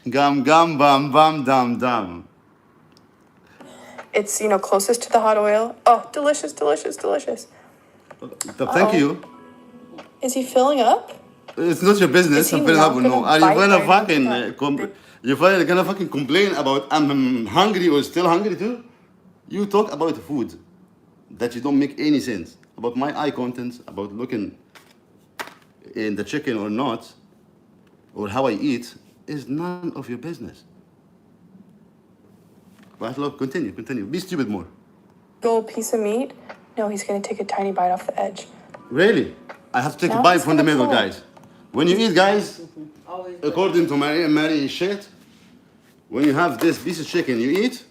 Gum gum bum bum dum dum. It's, closest to the hot oil. Oh, delicious, delicious, delicious. Thank you. Is he filling up? It's not your business. Is he I'm filling up not or no. gonna Are you bite gonna right fucking into that? you gonna fucking complain about I'm hungry or still hungry too? You talk about food that you don't make any sense about my eye contents, about looking in the chicken or not, or how I eat is none of your business. But look, continue. Be stupid more. Go piece of meat? No, he's going to take a tiny bite off the edge. Really? I have to take a Now bite he's from the gonna middle, pull. guys. When you eat, guys, Always. according to Mary shit, when you have this piece of chicken you eat,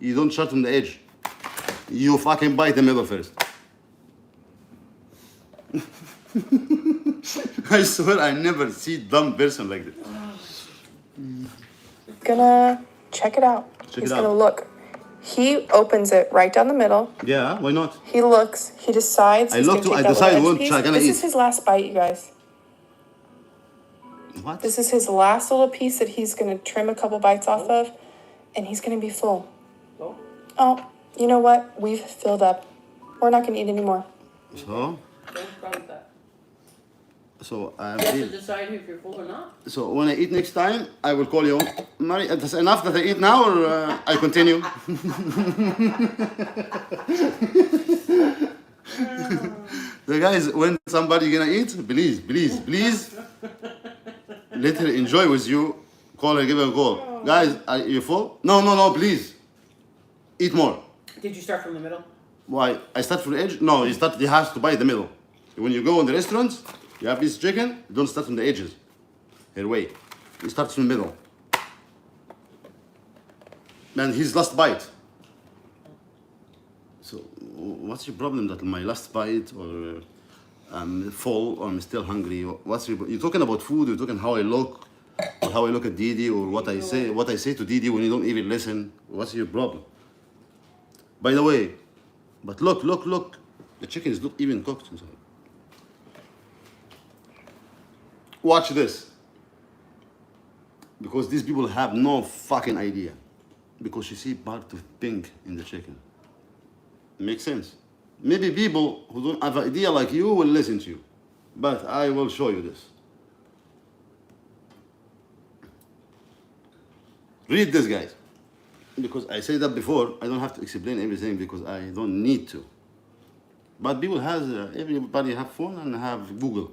you don't start from the edge. You fucking bite the middle first. I swear I never see dumb person like this. Gonna check it out. Check He's it gonna out. look. He opens it right down the middle. Yeah, why not? He looks. He decides. I he's look gonna to- take I that decide little what edge piece. I'm gonna This eat. is his last bite, you guys. What? This is his last little piece that he's gonna trim a couple bites off of, and he's gonna be full. Oh, Oh, you know what? We've filled up. We're not gonna eat anymore. So, don't problem with that. so You have to I'm. decide if you're full or not. So when I eat next time, I will call you. Mary, that's enough that I eat now, or I continue? The guys, when somebody gonna eat, please, let her enjoy with you. Call her, give her a call. Guys, are you full? No, please. Eat more. Did you start from the middle? Why? I start from the edge? No, you have to buy the middle. When you go in the restaurants, you have this chicken, you don't start from the edges. Here, wait. You start from the middle. Man, his last bite. So, what's your problem that my last bite, or I'm full, or I'm still hungry? What's your? You're talking about food. You're talking how I look, or how I look at Didi, or what I say to Didi when you don't even listen. What's your problem? By the way, but look. The chicken is not even cooked inside. Watch this. Because these people have no fucking idea. Because you see part of pink in the chicken. Makes sense. Maybe people who don't have an idea like you will listen to you. But I will show you this. Read this, guys. Because I said that before, I don't have to explain everything because I don't need to. But people everybody have phone and have Google.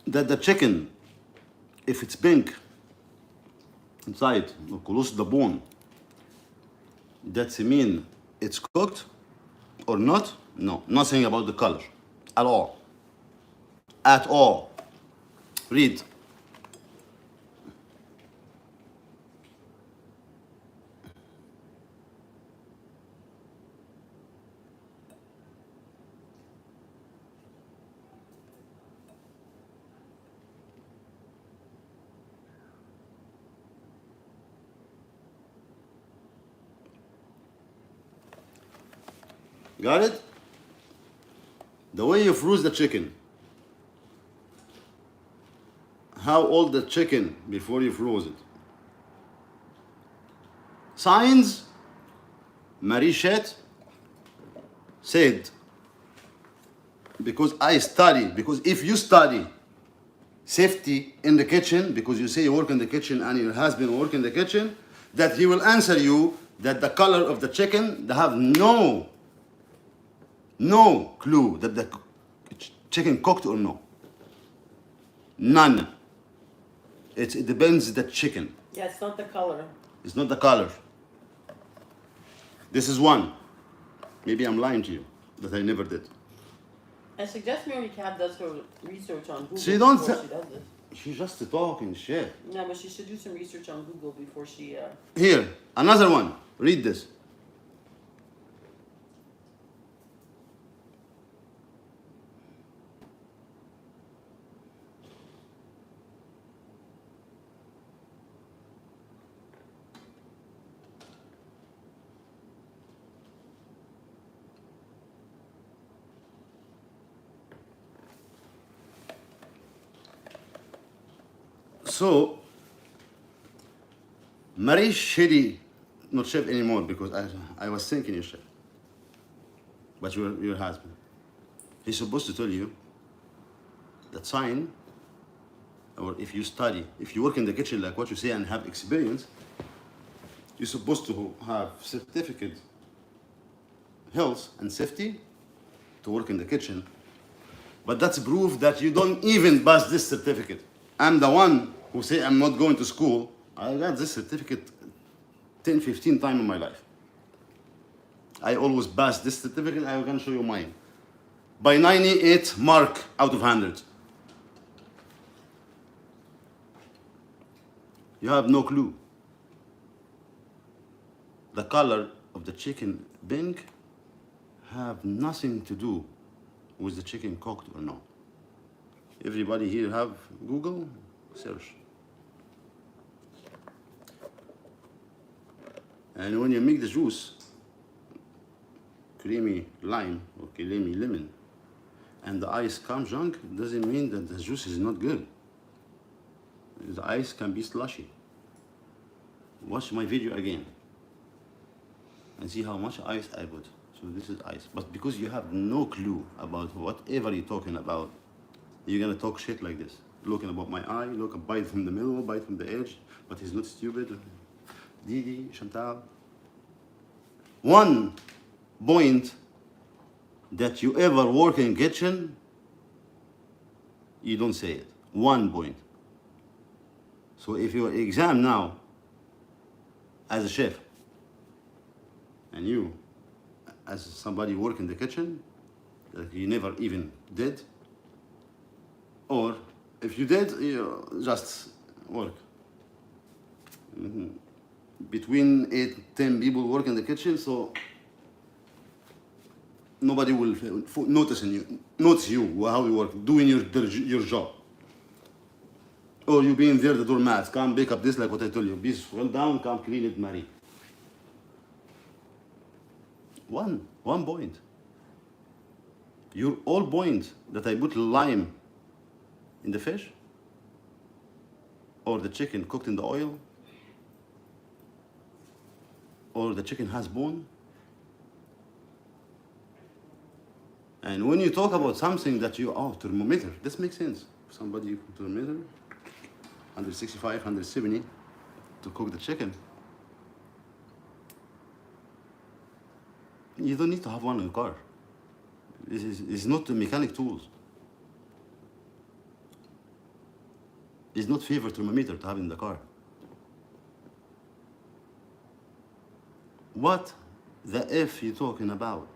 That the chicken, if it's pink inside, close to the bone, that's mean it's cooked or not? No, nothing about the color at all. At all. Read. Got it? The way you freeze the chicken. How old the chicken before you froze it? Signs, Marie-Chet said, because I study, because if you study safety in the kitchen, because you say you work in the kitchen and your husband work in the kitchen, that he will answer you that the color of the chicken, they have no clue that the chicken cooked or no. None. It depends the chicken. Yeah, it's not the color. It's not the color. This is one. Maybe I'm lying to you that I never did. I suggest Mary Cat does her research on Google She don't before sa- she does this. She's just talking shit. No, but she should do some research on Google before she. Here, another one. Read this. So, Marie Shitty, not chef anymore because I was thinking you're chef. But your husband. He's supposed to tell you that sign, or if you study, if you work in the kitchen like what you say and have experience, you're supposed to have certificate, health and safety to work in the kitchen. But that's proof that you don't even pass this certificate. I'm the one who say I'm not going to school. I got this certificate 10, 15 times in my life. I always pass this certificate. I can show you mine. By 98 mark out of 100. You have no clue. The color of the chicken pink have nothing to do with the chicken cooked or not. Everybody here have Google? Search. And when you make the juice, creamy lime or creamy lemon, and the ice comes junk, doesn't mean that the juice is not good. The ice can be slushy. Watch my video again and see how much ice I put. So this is ice. But because you have no clue about whatever you're talking about, you're gonna talk shit like this. Looking about my eye, look a bite from the middle, bite from the edge, but he's not stupid. Didi, Chantal. One point that you ever work in kitchen, you don't say it. 1 point. So if your exam now as a chef and you as somebody work in the kitchen that you never even did, or if you did, you just work. Between 8-10 people work in the kitchen, so nobody will notice you how you work, doing your job. Or you being there, the doormat, come pick up this like what I told you. Be well down, come clean it, Marie. One point. Your all point that I put lime in the fish, or the chicken cooked in the oil, or the chicken has bone. And when you talk about something that thermometer, this makes sense. Somebody put thermometer, 165, 170 to cook the chicken. You don't need to have one in the car. It's not the mechanic tools. It's not favorite thermometer to have in the car. What the F you talking about?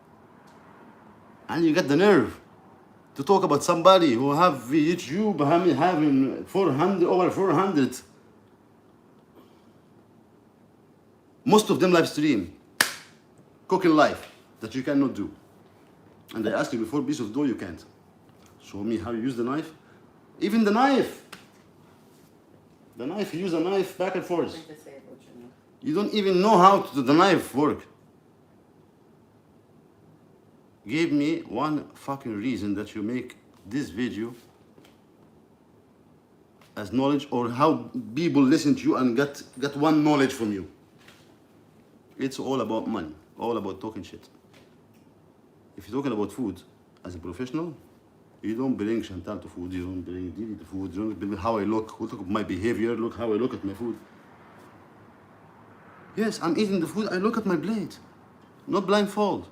And you get the nerve to talk about somebody who have YouTube having 400, over 400. Most of them live stream, cooking live, that you cannot do. And I ask you before, piece of dough you can't. Show me how you use the knife. Even the knife, you use a knife back and forth. Like to say about your name. You don't even know how the knife work. Give me one fucking reason that you make this video as knowledge, or how people listen to you and get one knowledge from you. It's all about money, all about talking shit. If you're talking about food as a professional, you don't bring Chantal to food, you don't bring Didi to food, you don't bring how I look at my behavior, look how I look at my food. Yes, I'm eating the food, I look at my plate, not blindfold.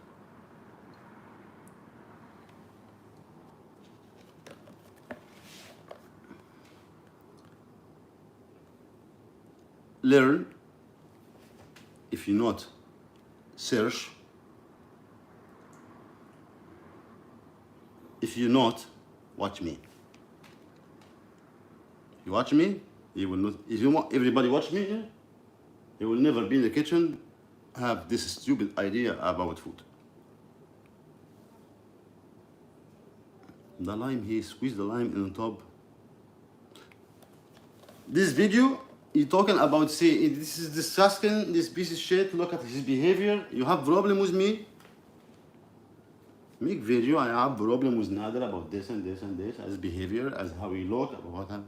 Learn. If you not, search. If you not, watch me. You watch me, you will not. If you want everybody watch me, yeah, you will never be in the kitchen, have this stupid idea about food. The lime, he squeezed the lime in the top. This video, you're talking about, say, this is disgusting, this piece of shit, look at his behavior, you have problem with me? Make video, I have problem with Nader about this and this and this, as behavior, as how he look, about what I'm...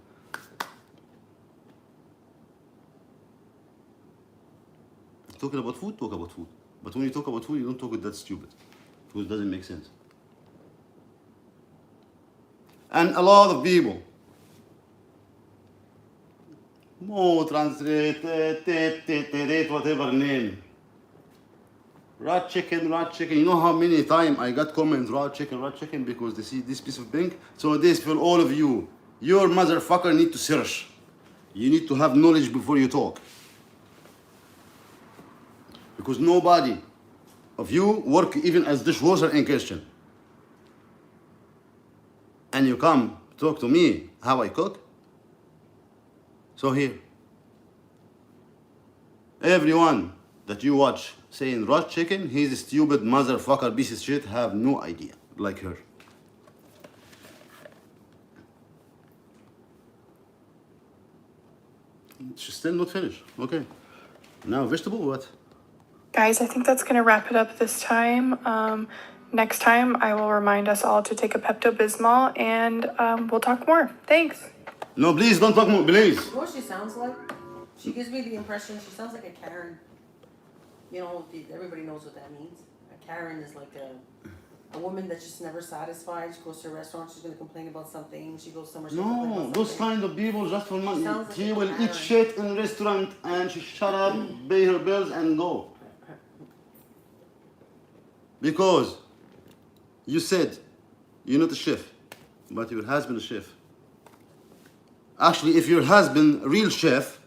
Talking about food, talk about food. But when you talk about food, you don't talk with that stupid. Because it doesn't make sense. And a lot of people, translate, whatever name. Raw chicken. You know how many times I got comments, raw chicken, because they see this piece of pink. So this for all of you. Your motherfucker need to search. You need to have knowledge before you talk. Because nobody of you work even as dishwasher in kitchen. And you come talk to me how I cook. So here, everyone that you watch saying raw chicken, he's a stupid motherfucker piece of shit, have no idea, like her. She's still not finished. Okay. Now vegetable, what? Guys, I think that's going to wrap it up this time. Next time, I will remind us all to take a Pepto-Bismol, and we'll talk more. Thanks. No, please don't talk more, please. You know what she sounds like? She gives me the impression she sounds like a Karen. You know, everybody knows what that means. A Karen is like a woman that's just never satisfied. She goes to a restaurant, she's gonna complain about something. She goes somewhere, she's gonna complain No, about those something. kind of people just for money. Sounds like She a will Karen. eat shit in restaurant and she shut up, pay her bills and go. Because you said you're not a chef, but your husband is a chef. Actually, if your husband real chef,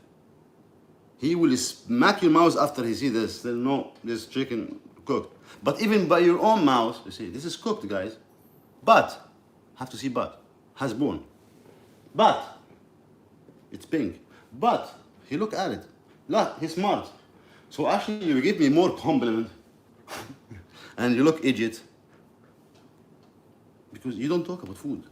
he will smack your mouth after he see this. They'll know this chicken cooked. But even by your own mouth, you say, this is cooked, guys. But, have to see but, has bone. But, it's pink. But, he look at it. Look, he's smart. So actually, you give me more compliment. And you look idiot. Because you don't talk about food.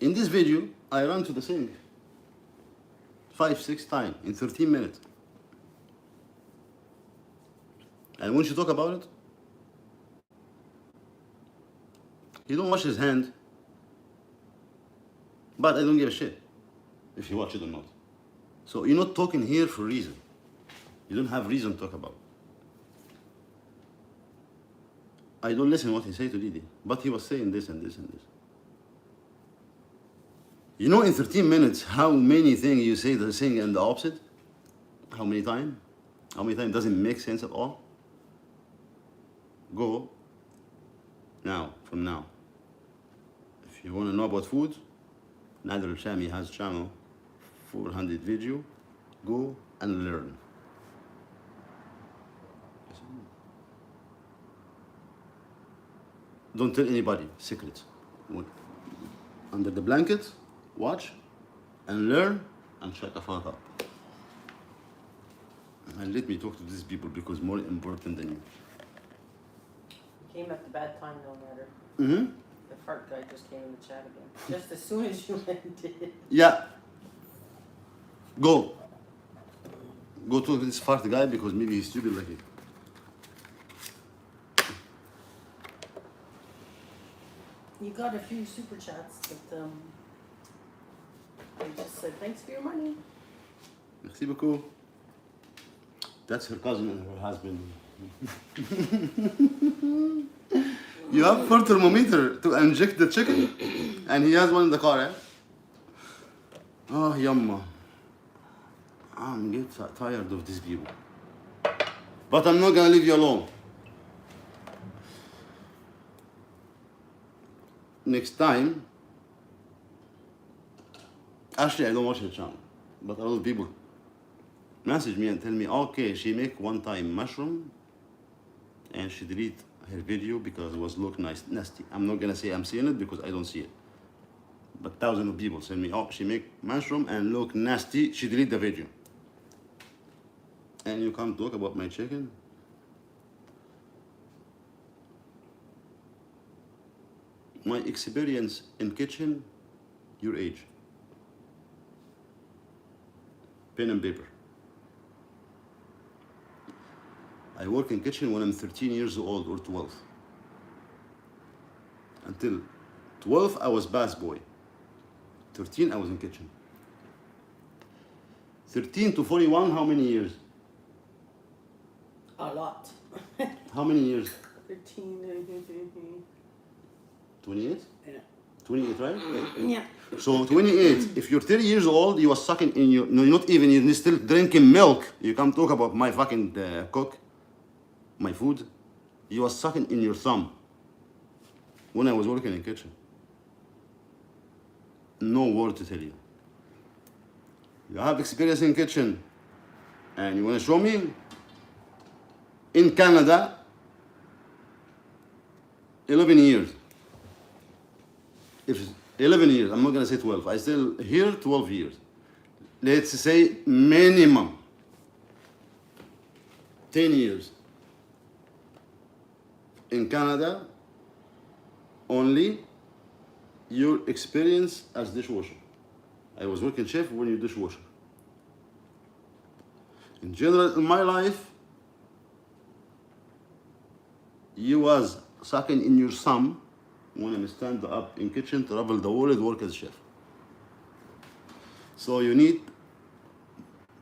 In this video, I ran to the sink 5-6 times in 13 minutes. And when she talk about it, he don't wash his hand. But I don't give a shit if you watch it or not. So you're not talking here for a reason. You don't have reason to talk about. I don't listen what he say to Didi, but he was saying this and this and this. You know in 13 minutes how many things you say the same and the opposite? How many times? How many times doesn't make sense at all? Go now, from now. If you want to know about food, Nader Al-Shami has channel 400 video. Go and learn. Don't tell anybody, secret. Under the blanket, watch and learn and shut the fuck up. And let me talk to these people because more important than you. Came at the bad time, no matter. Mm-hmm. The fart guy just came in the chat again. Just as soon as you ended. Yeah. Go. Go to this fart guy because maybe he's stupid like you. You got a few super chats, but they just said thanks for your money. Merci beaucoup. That's her cousin and her husband. You have for thermometer to inject the chicken, and he has one in the car, eh? Oh, yumma. I'm getting tired of these people. But I'm not gonna leave you alone. Next time, actually I don't watch her channel, but a lot of people message me and tell me, okay, she make one time mushroom and she delete her video because it was look nice, nasty. I'm not gonna say I'm seeing it because I don't see it. But thousands of people send me, oh, she make mushroom and look nasty, she delete the video. And you come talk about my chicken? My experience in kitchen, your age. Pen and paper. I work in kitchen when I'm 13 years old or 12. Until 12, I was bass boy. 13, I was in kitchen. 13 to 41, how many years? A lot. How many years? 13, 28? yeah. 28, right? Yeah. So 28, if you're 30 years old, you are sucking in your, no, not even, you're still drinking milk. You come talk about my fucking cook, my food. You are sucking in your thumb. When I was working in kitchen. No word to tell you. You have experience in kitchen and you want to show me? In Canada, 11 years. If 11 years, I'm not gonna say 12. I still here 12 years. Let's say minimum 10 years. In Canada, only your experience as dishwasher. I was working chef when you dishwasher. In general, in my life, you was sucking in your thumb when I'm stand up in kitchen, travel the world, work as chef. So you need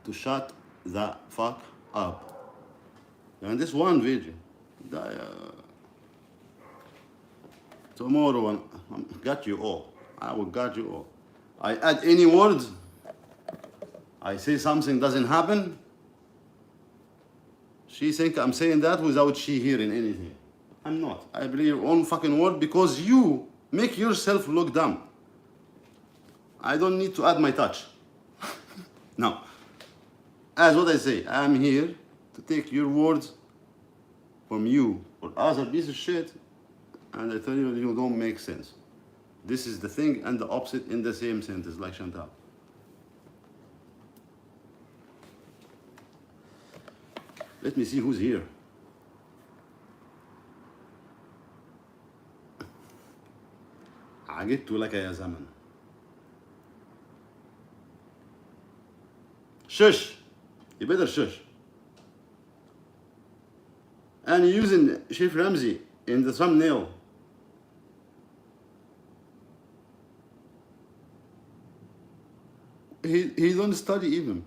to shut the fuck up. And this one video, tomorrow I got you all. I will got you all. I add any words, I say something doesn't happen. She think I'm saying that without she hearing anything. I'm not. I believe your own fucking word because you make yourself look dumb. I don't need to add my touch. No. As what I say, I'm here to take your words from you or other piece of shit, and I tell you, you don't make sense. This is the thing and the opposite in the same sentence, like Chantal. Let me see who's here. عجبت لك يا زمن. Shush. You better shush. And using Chef Ramsay in the thumbnail. He don't study even.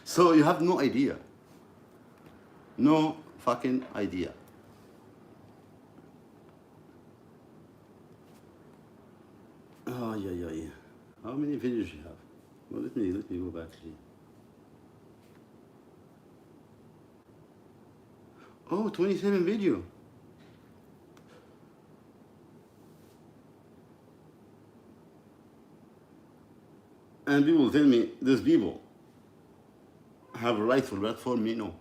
So you have no idea. No fucking idea. Oh, yeah. How many videos you have? Well, let me go back here. Oh, 27 video. And people tell me, these people have a right for platform, me no.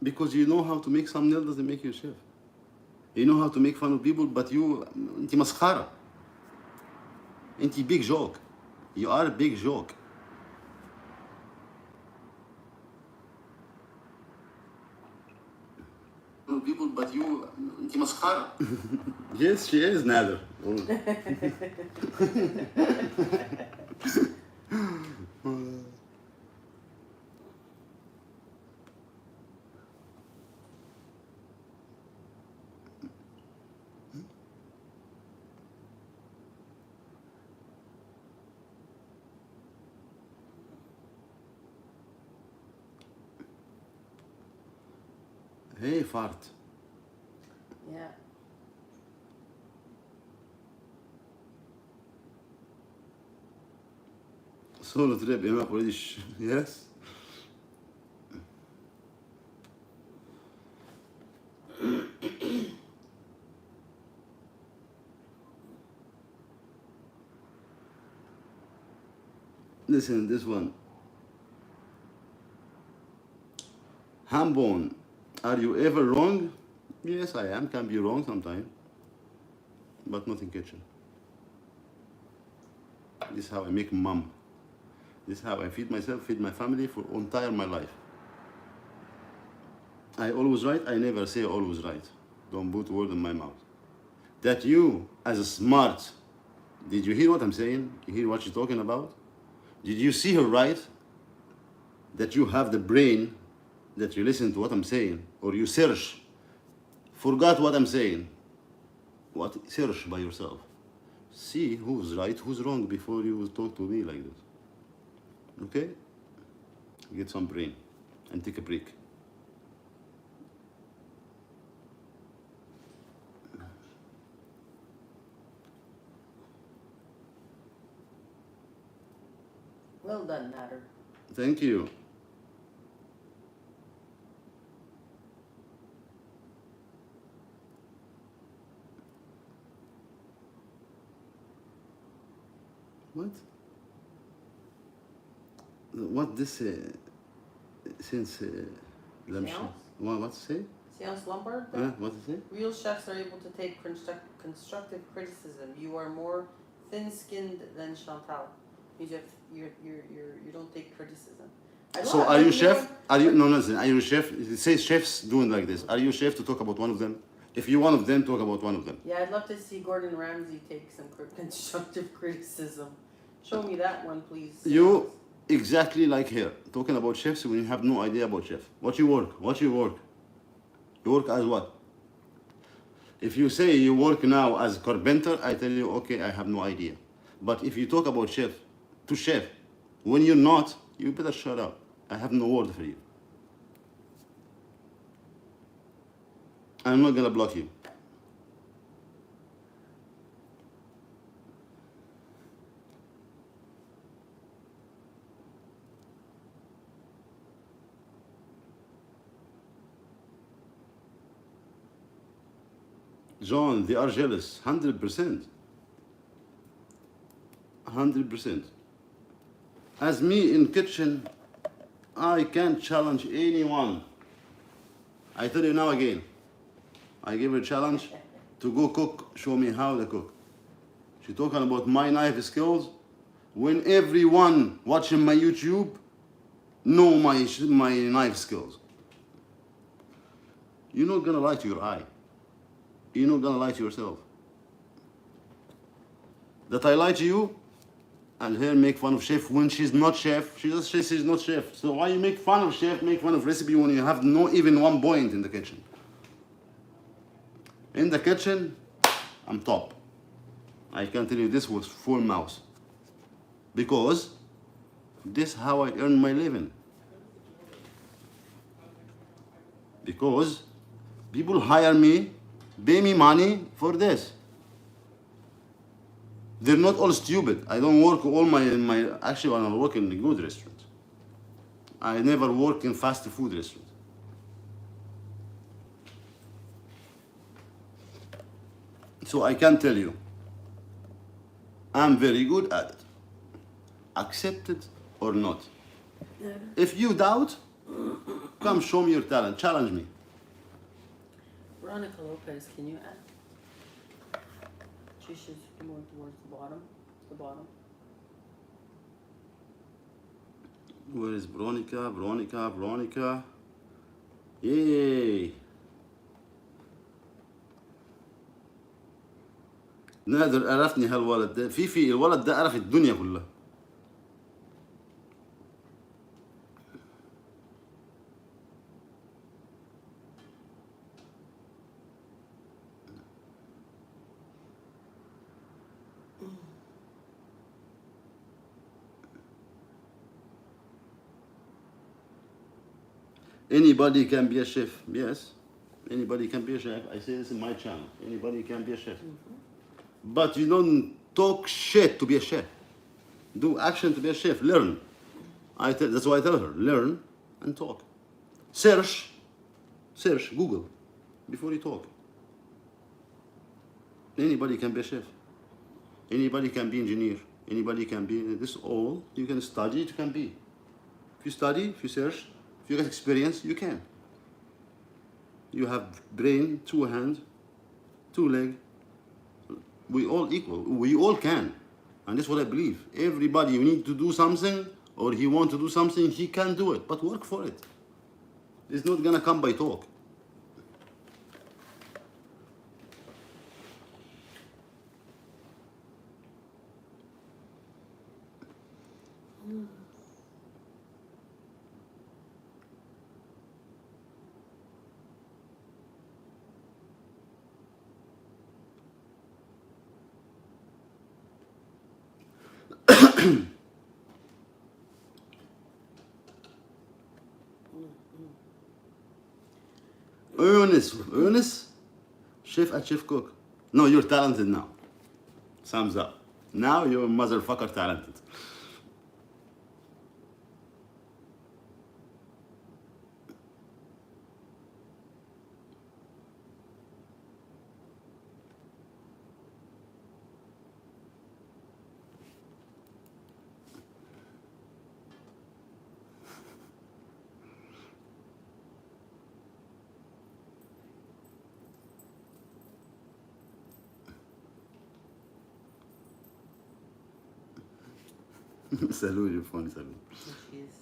Because you know how to make thumbnail doesn't make you chef. You know how to make fun of people, but you, انتي مسخرة. انتي big joke. You are a big joke. People, but you, انتي مسخرة. Yes, she is, Nader. Hey, fart. Yeah. Solo trip, Imam already. Yes. Listen, this one. Hambone, are you ever wrong? Yes, I am. Can be wrong sometimes. But not in kitchen. This is how I make mum. This is how I feed myself, feed my family for entire my life. I always right, I never say always right. Don't put word in my mouth. That you, as a smart, did you hear what I'm saying? You hear what she's talking about? Did you see her right? That you have the brain, that you listen to what I'm saying, or you search, forgot what I'm saying. What? Search by yourself. See who's right, who's wrong before you talk to me like this. Okay? Get some brain and take a break. Well done, Nader. Thank you. What? What this since Lamshi? Seance? What to say? Seance Lombard? What to say? Real chefs are able to take constructive criticism. You are more thin-skinned than Chantal. You just you don't take criticism. So are you chef? Are you no listen? Are you chef? It says chefs doing like this. Are you chef to talk about one of them? If you one of them, talk about one of them. Yeah, I'd love to see Gordon Ramsay take some constructive criticism. Show me that one, please. You exactly like here, talking about chefs when you have no idea about chef. What you work? What you work? You work as what? If you say you work now as carpenter, I tell you, okay, I have no idea. But if you talk about chef, to chef, when you're not, you better shut up. I have no word for you. I'm not gonna block you. John, they are jealous, 100%. 100%. As me in kitchen, I can't challenge anyone. I tell you now again, I give her a challenge to go cook, show me how to cook. She talking about my knife skills, when everyone watching my YouTube know my knife skills. You're not gonna lie to your eye. You're not gonna lie to yourself. That I lie to you, and her make fun of chef when she's not chef. She just says she's not chef. So why you make fun of chef, make fun of recipe when you have no even 1 point in the kitchen? In the kitchen, I'm top. I can tell you this was full mouse. Because this is how I earn my living. Because people hire me, pay me money for this. They're not all stupid. I don't work all my actually I work in a good restaurant. I never work in fast food restaurant. So I can tell you, I'm very good at it. Accept it or not. If you doubt, come show me your talent, challenge me. Veronica Lopez, can you add? She should be more towards the bottom. The bottom. Where is Veronica? Veronica, Veronica. Yay! نادر عرفني هالولد ده في الولد ده عرف الدنيا كلها. Anybody can be a chef, yes. Anybody can be a chef. I say this in my channel. Anybody can be a chef. But you don't talk shit to be a chef. Do action to be a chef. Learn. That's why I tell her. Learn and talk. Search, Google, before you talk. Anybody can be a chef. Anybody can be engineer. Anybody can be this all. You can study, it can be. If you study, if you search, if you get experience, you can. You have brain, 2 hands, 2 legs. We all equal. We all can. And that's what I believe. Everybody, you need to do something, or he want to do something, he can do it. But work for it. It's not gonna come by talk. Ernest, chef at chef cook. No, you're talented now. Thumbs up. Now you're motherfucker talented. Salud, you're funny, salud. She is.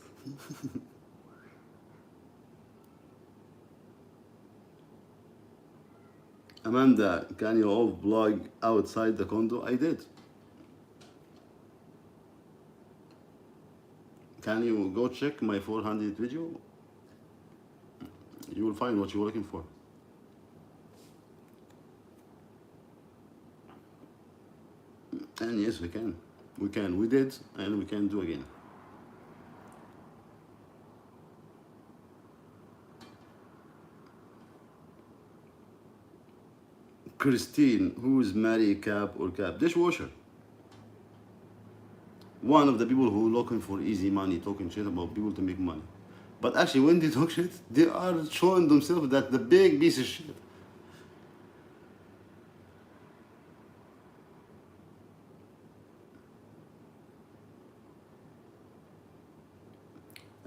Amanda, can you all vlog outside the condo? I did. Can you go check my 400 video? You will find what you're looking for. And yes, we can. We can. We did, and we can do again. Christine, who's Mary Cap or Cap? Dishwasher. One of the people who looking for easy money, talking shit about people to make money. But actually, when they talk shit, they are showing themselves that the big piece of shit.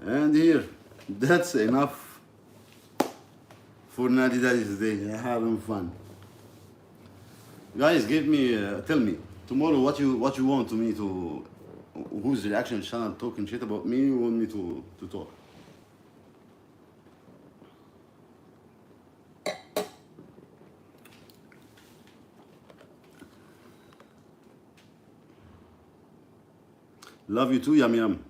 And here, that's enough for Natty Daddy today. Having fun. Guys, give me, tell me tomorrow what you want to me to, whose reaction channel talking shit about me you want me to talk. Love you too, yum yum.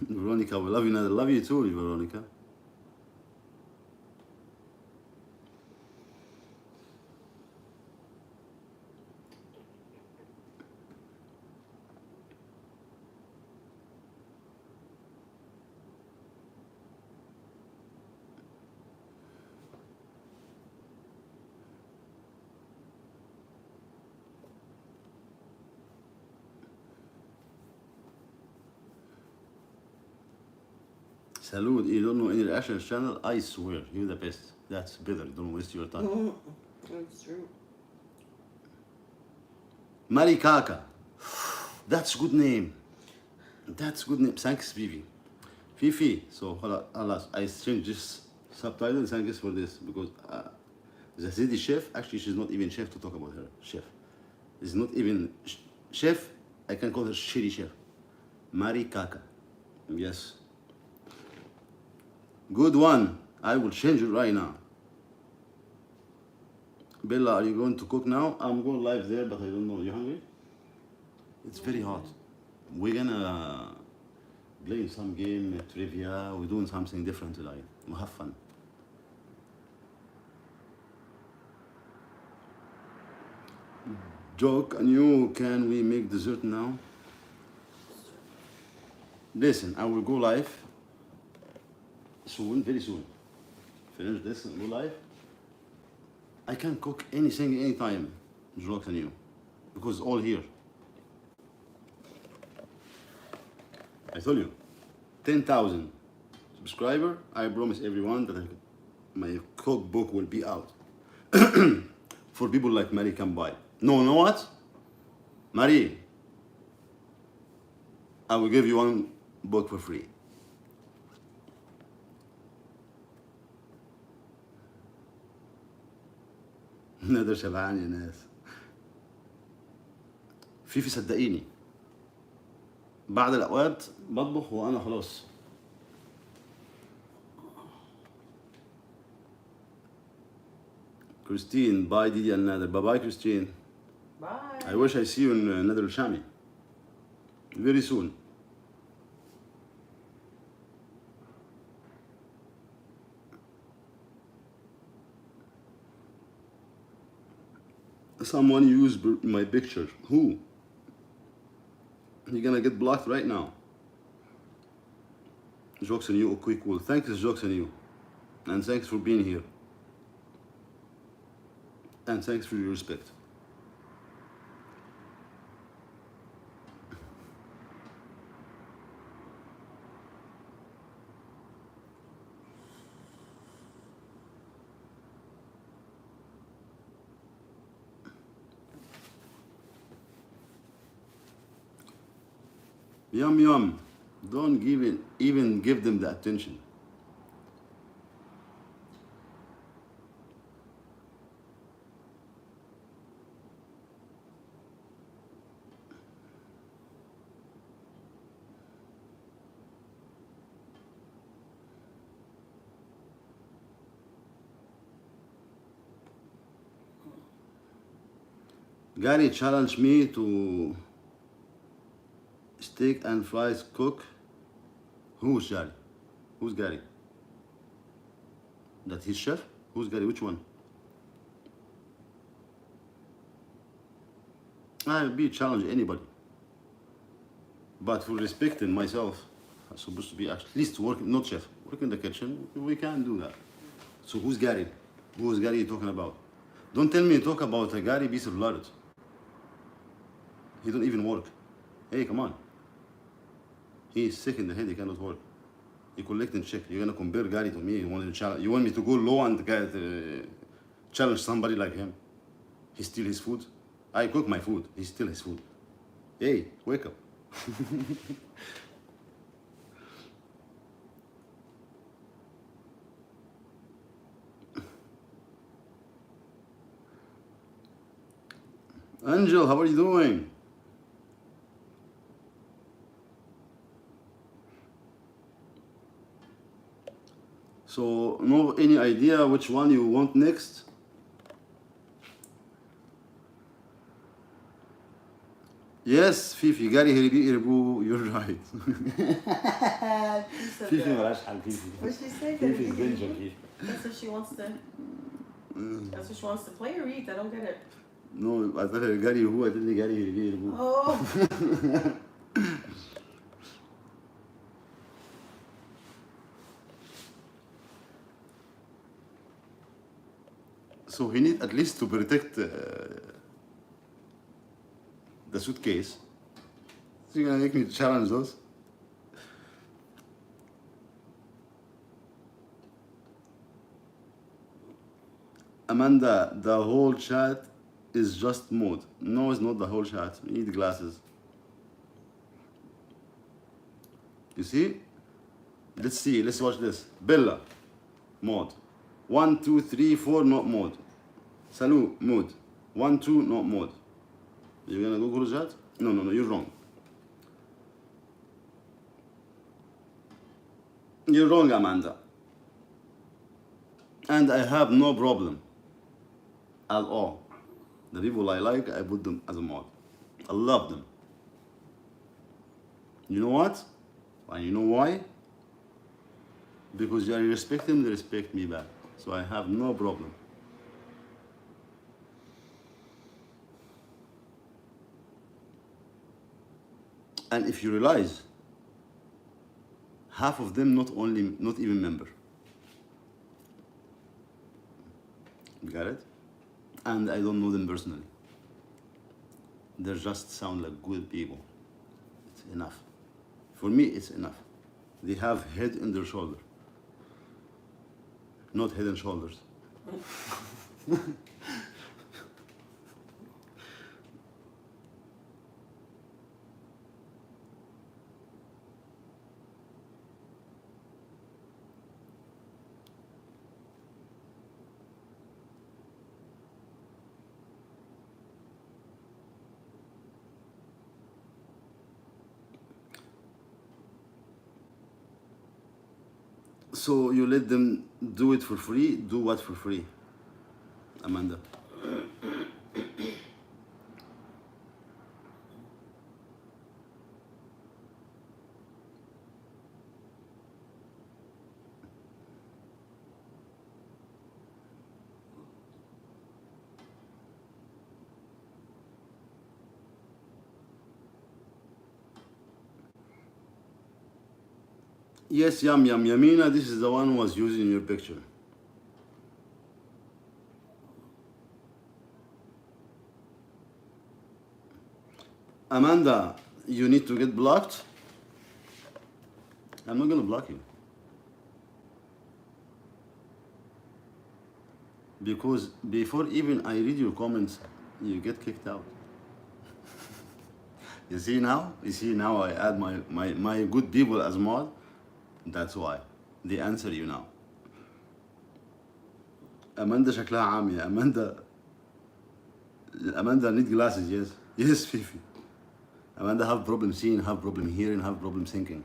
Veronica, we love you, Nader. Love you too, Veronica. Salud, you don't know any reaction channel? I swear, you're the best. That's better. Don't waste your time. That's true. Marikaka. That's good name. That's good name. Thanks, Fifi. Fifi. So, alas, I changed this subtitle. Thanks for this because the city chef, actually, she's not even chef to talk about her. Chef. It's not even chef. I can call her shitty chef. Marikaka. Yes. Good one. I will change it right now. Bella, are you going to cook now? I'm going live there, but I don't know. You hungry? It's very hot. We're gonna play some game, trivia. We're doing something different tonight. We'll have fun. Joke, can we make dessert now? Listen, I will go live soon, very soon. Finish this and go live. I can cook anything, anytime, Jokes and you, because all here. I told you, 10,000 subscriber. I promise everyone that my cookbook will be out for people like Marie can buy. No, know what? Marie, I will give you one book for free. نادر شبعان يا ناس. فيفي صدقيني بعد الأوقات بطبخ وأنا خلاص. Christine, bye Didi and Nader. Bye bye Christine. Bye. I wish I see you in Nader al-Shami very soon. Someone used my picture. Who? You're gonna get blocked right now. Jokes on you, okay, cool. Thanks, Jokes on you. And thanks for being here. And thanks for your respect. Yum yum. Don't even give them the attention. Gary challenged me to steak and fries cook. Who's Gary? Who's Gary? That he's chef? Who's Gary? Which one? I'll be challenge anybody. But for respecting myself, I'm supposed to be at least working, not chef, work in the kitchen. We can't do that. So who's Gary? Who's Gary you talking about? Don't tell me you talk about a Gary piece of lard. He don't even work. Hey, come on. He's sick in the head, he cannot work. You collecting check. You're gonna compare Gary to me. You want me to go low and challenge somebody like him? He steal his food. I cook my food. He steal his food. Hey, wake up. Angel, how are you doing? So, no any idea which one you want next? Yes, Fifi, Gary Hiribi Irbu, you're right. Fifi مالهاش حل Fifi. What'd she say? Fifi is danger, Fifi. That's what she wants to. That's what she wants to play or eat. I don't get it. No, I thought Gary who, I didn't Gary Hiribi Irbu. Oh. So he need at least to protect the suitcase. So you're gonna make me challenge those? Amanda, the whole chat is just mode. No, it's not the whole chat. We need glasses. You see? Let's see. Let's watch this. Bella, mode. 1, 2, 3, 4, not mode. Salu, mode. 1, 2, not mode. You're gonna Google that? No, you're wrong. You're wrong, Amanda. And I have no problem at all. The people I like, I put them as a mod. I love them. You know what? And you know why? Because I respect them, they respect me back. So I have no problem. And if you realize, half of them not even member. You got it? And I don't know them personally. They just sound like good people. It's enough. For me, it's enough. They have head in their shoulder. Not head and shoulders. So you let them do it for free? Do what for free, Amanda? Yes, Yamina, this is the one who was using your picture. Amanda, you need to get blocked? I'm not gonna block you. Because before even I read your comments, you get kicked out. You see now? You see now I add my good people as mod? That's why. They answer you now. Amanda شكلها عامية. Amanda need glasses, yes. Yes, Fifi. Amanda have problem seeing, have problem hearing, have problem thinking.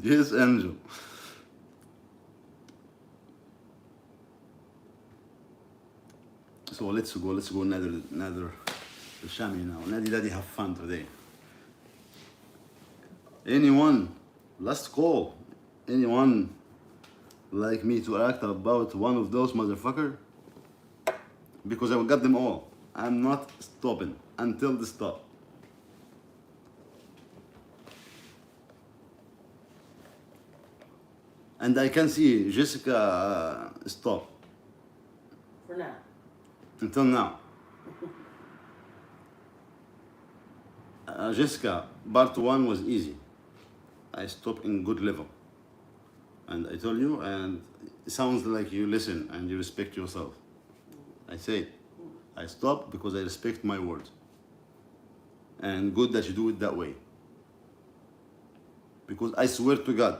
Yes, Angel. So let's go Nader Shami now. Nadi Daddy, have fun today. Anyone, last call. Anyone like me to act about one of those motherfucker? Because I got them all. I'm not stopping until they stop. And I can see Jessica stop For now. until now. Jessica, part 1 was easy. I stopped in good level. And I told you, and it sounds like you listen and you respect yourself. I say, I stop because I respect my word. And good that you do it that way. Because I swear to God,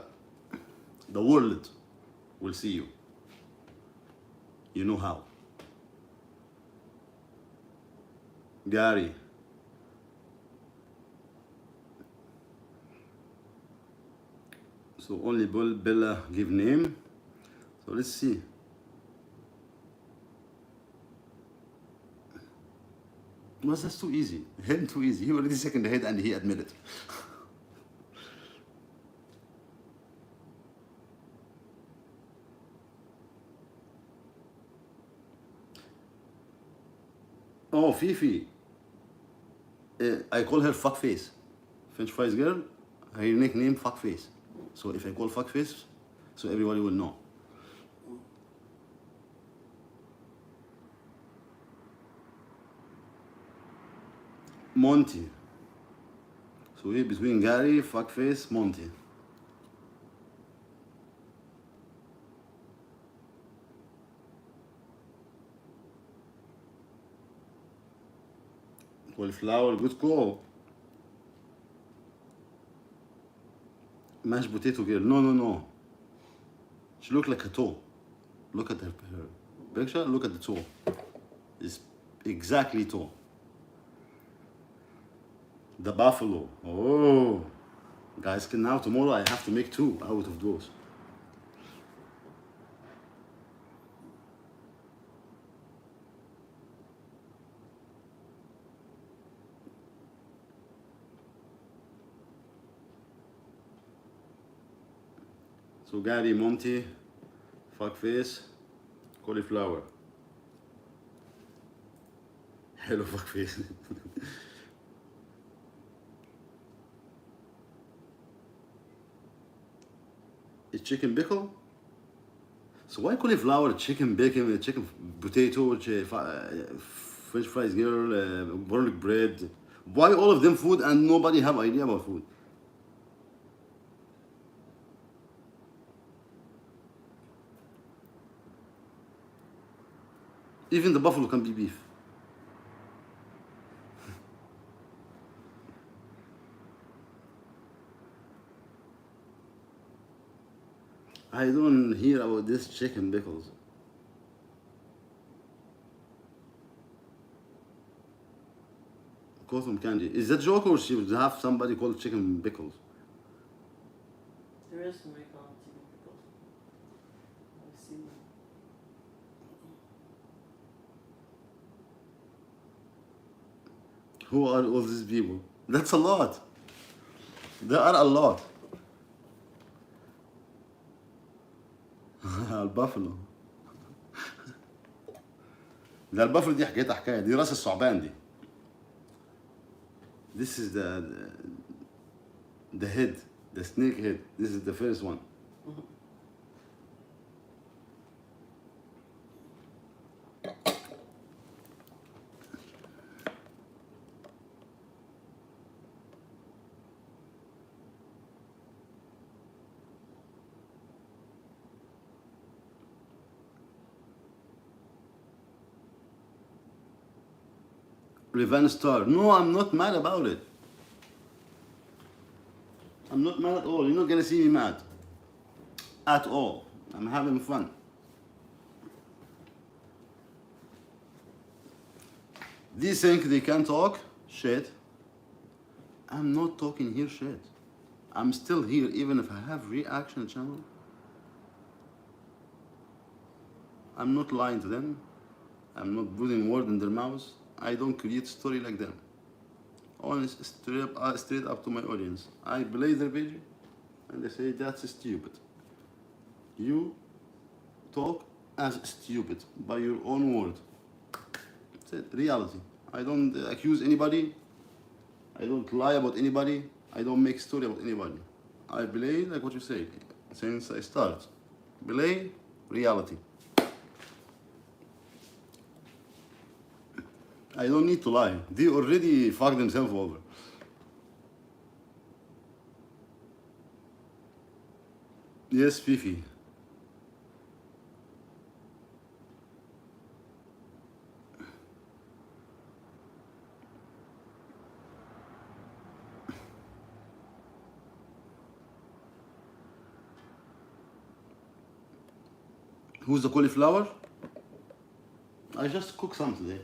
the world will see you. You know how. Gary. So only Bella give name. So let's see. Was that's too easy? Him too easy. He already second the head and he admitted. Oh, Fifi. I call her fuckface. French fries girl. Her nickname fuckface. So if I call fuckface, so everybody will know. Monty. So here between Gary, fuckface, Monty. Cauliflower, good call. Mashed potato girl. No. She look like a toe. Look at her picture. Look at the toe. It's exactly toe. The buffalo. Oh, guys, now tomorrow I have to make 2 out of those. So Gary, Monty, fuckface, cauliflower. Hello, fuckface. It's chicken pickle. So why cauliflower, chicken bacon, chicken potato, French fries girl, garlic bread? Why all of them food and nobody have idea about food? Even the buffalo can be beef. I don't hear about this chicken pickles. Cotton candy. Is that joke or she would have somebody called chicken pickles? There is somebody calling chicken pickles. I've seen them. Who are all these people? That's a lot. There are a lot. البافلو. ده البافلو دي حكايتها حكايه، دي راس الثعبان دي. This is the head, the snake head. This is the first one. Revenge Star. No, I'm not mad about it. I'm not mad at all. You're not gonna see me mad. At all. I'm having fun. These think they can talk shit. I'm not talking here shit. I'm still here even if I have reaction channel. I'm not lying to them. I'm not putting word in their mouths. I don't create story like them. Honest, straight up to my audience. I play their video and they say that's stupid. You talk as stupid by your own word. That's it, reality. I don't accuse anybody. I don't lie about anybody. I don't make story about anybody. I play like what you say since I start. Play reality. I don't need to lie. They already fucked themselves over. Yes, Fifi. Who's the cauliflower? I just cooked some today.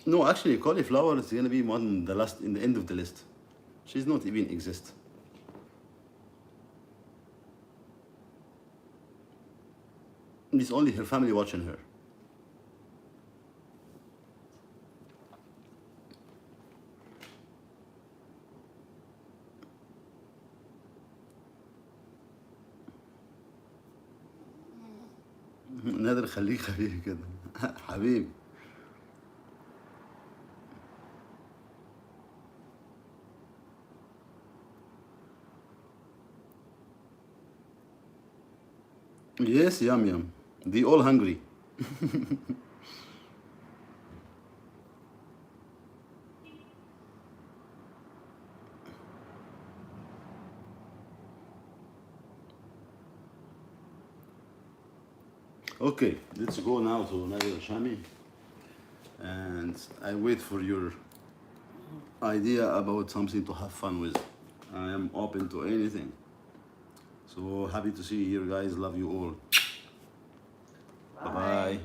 No, actually, cauliflower is gonna be one the last in the end of the list. She's not even exist. It's only her family watching her. نادر خليك خفيف كده حبيب. Yes, yum yum. They all hungry. Okay, let's go now to Nadir Shami, and I wait for your idea about something to have fun with. I am open to anything. So happy to see you here, guys. Love you all. Bye bye.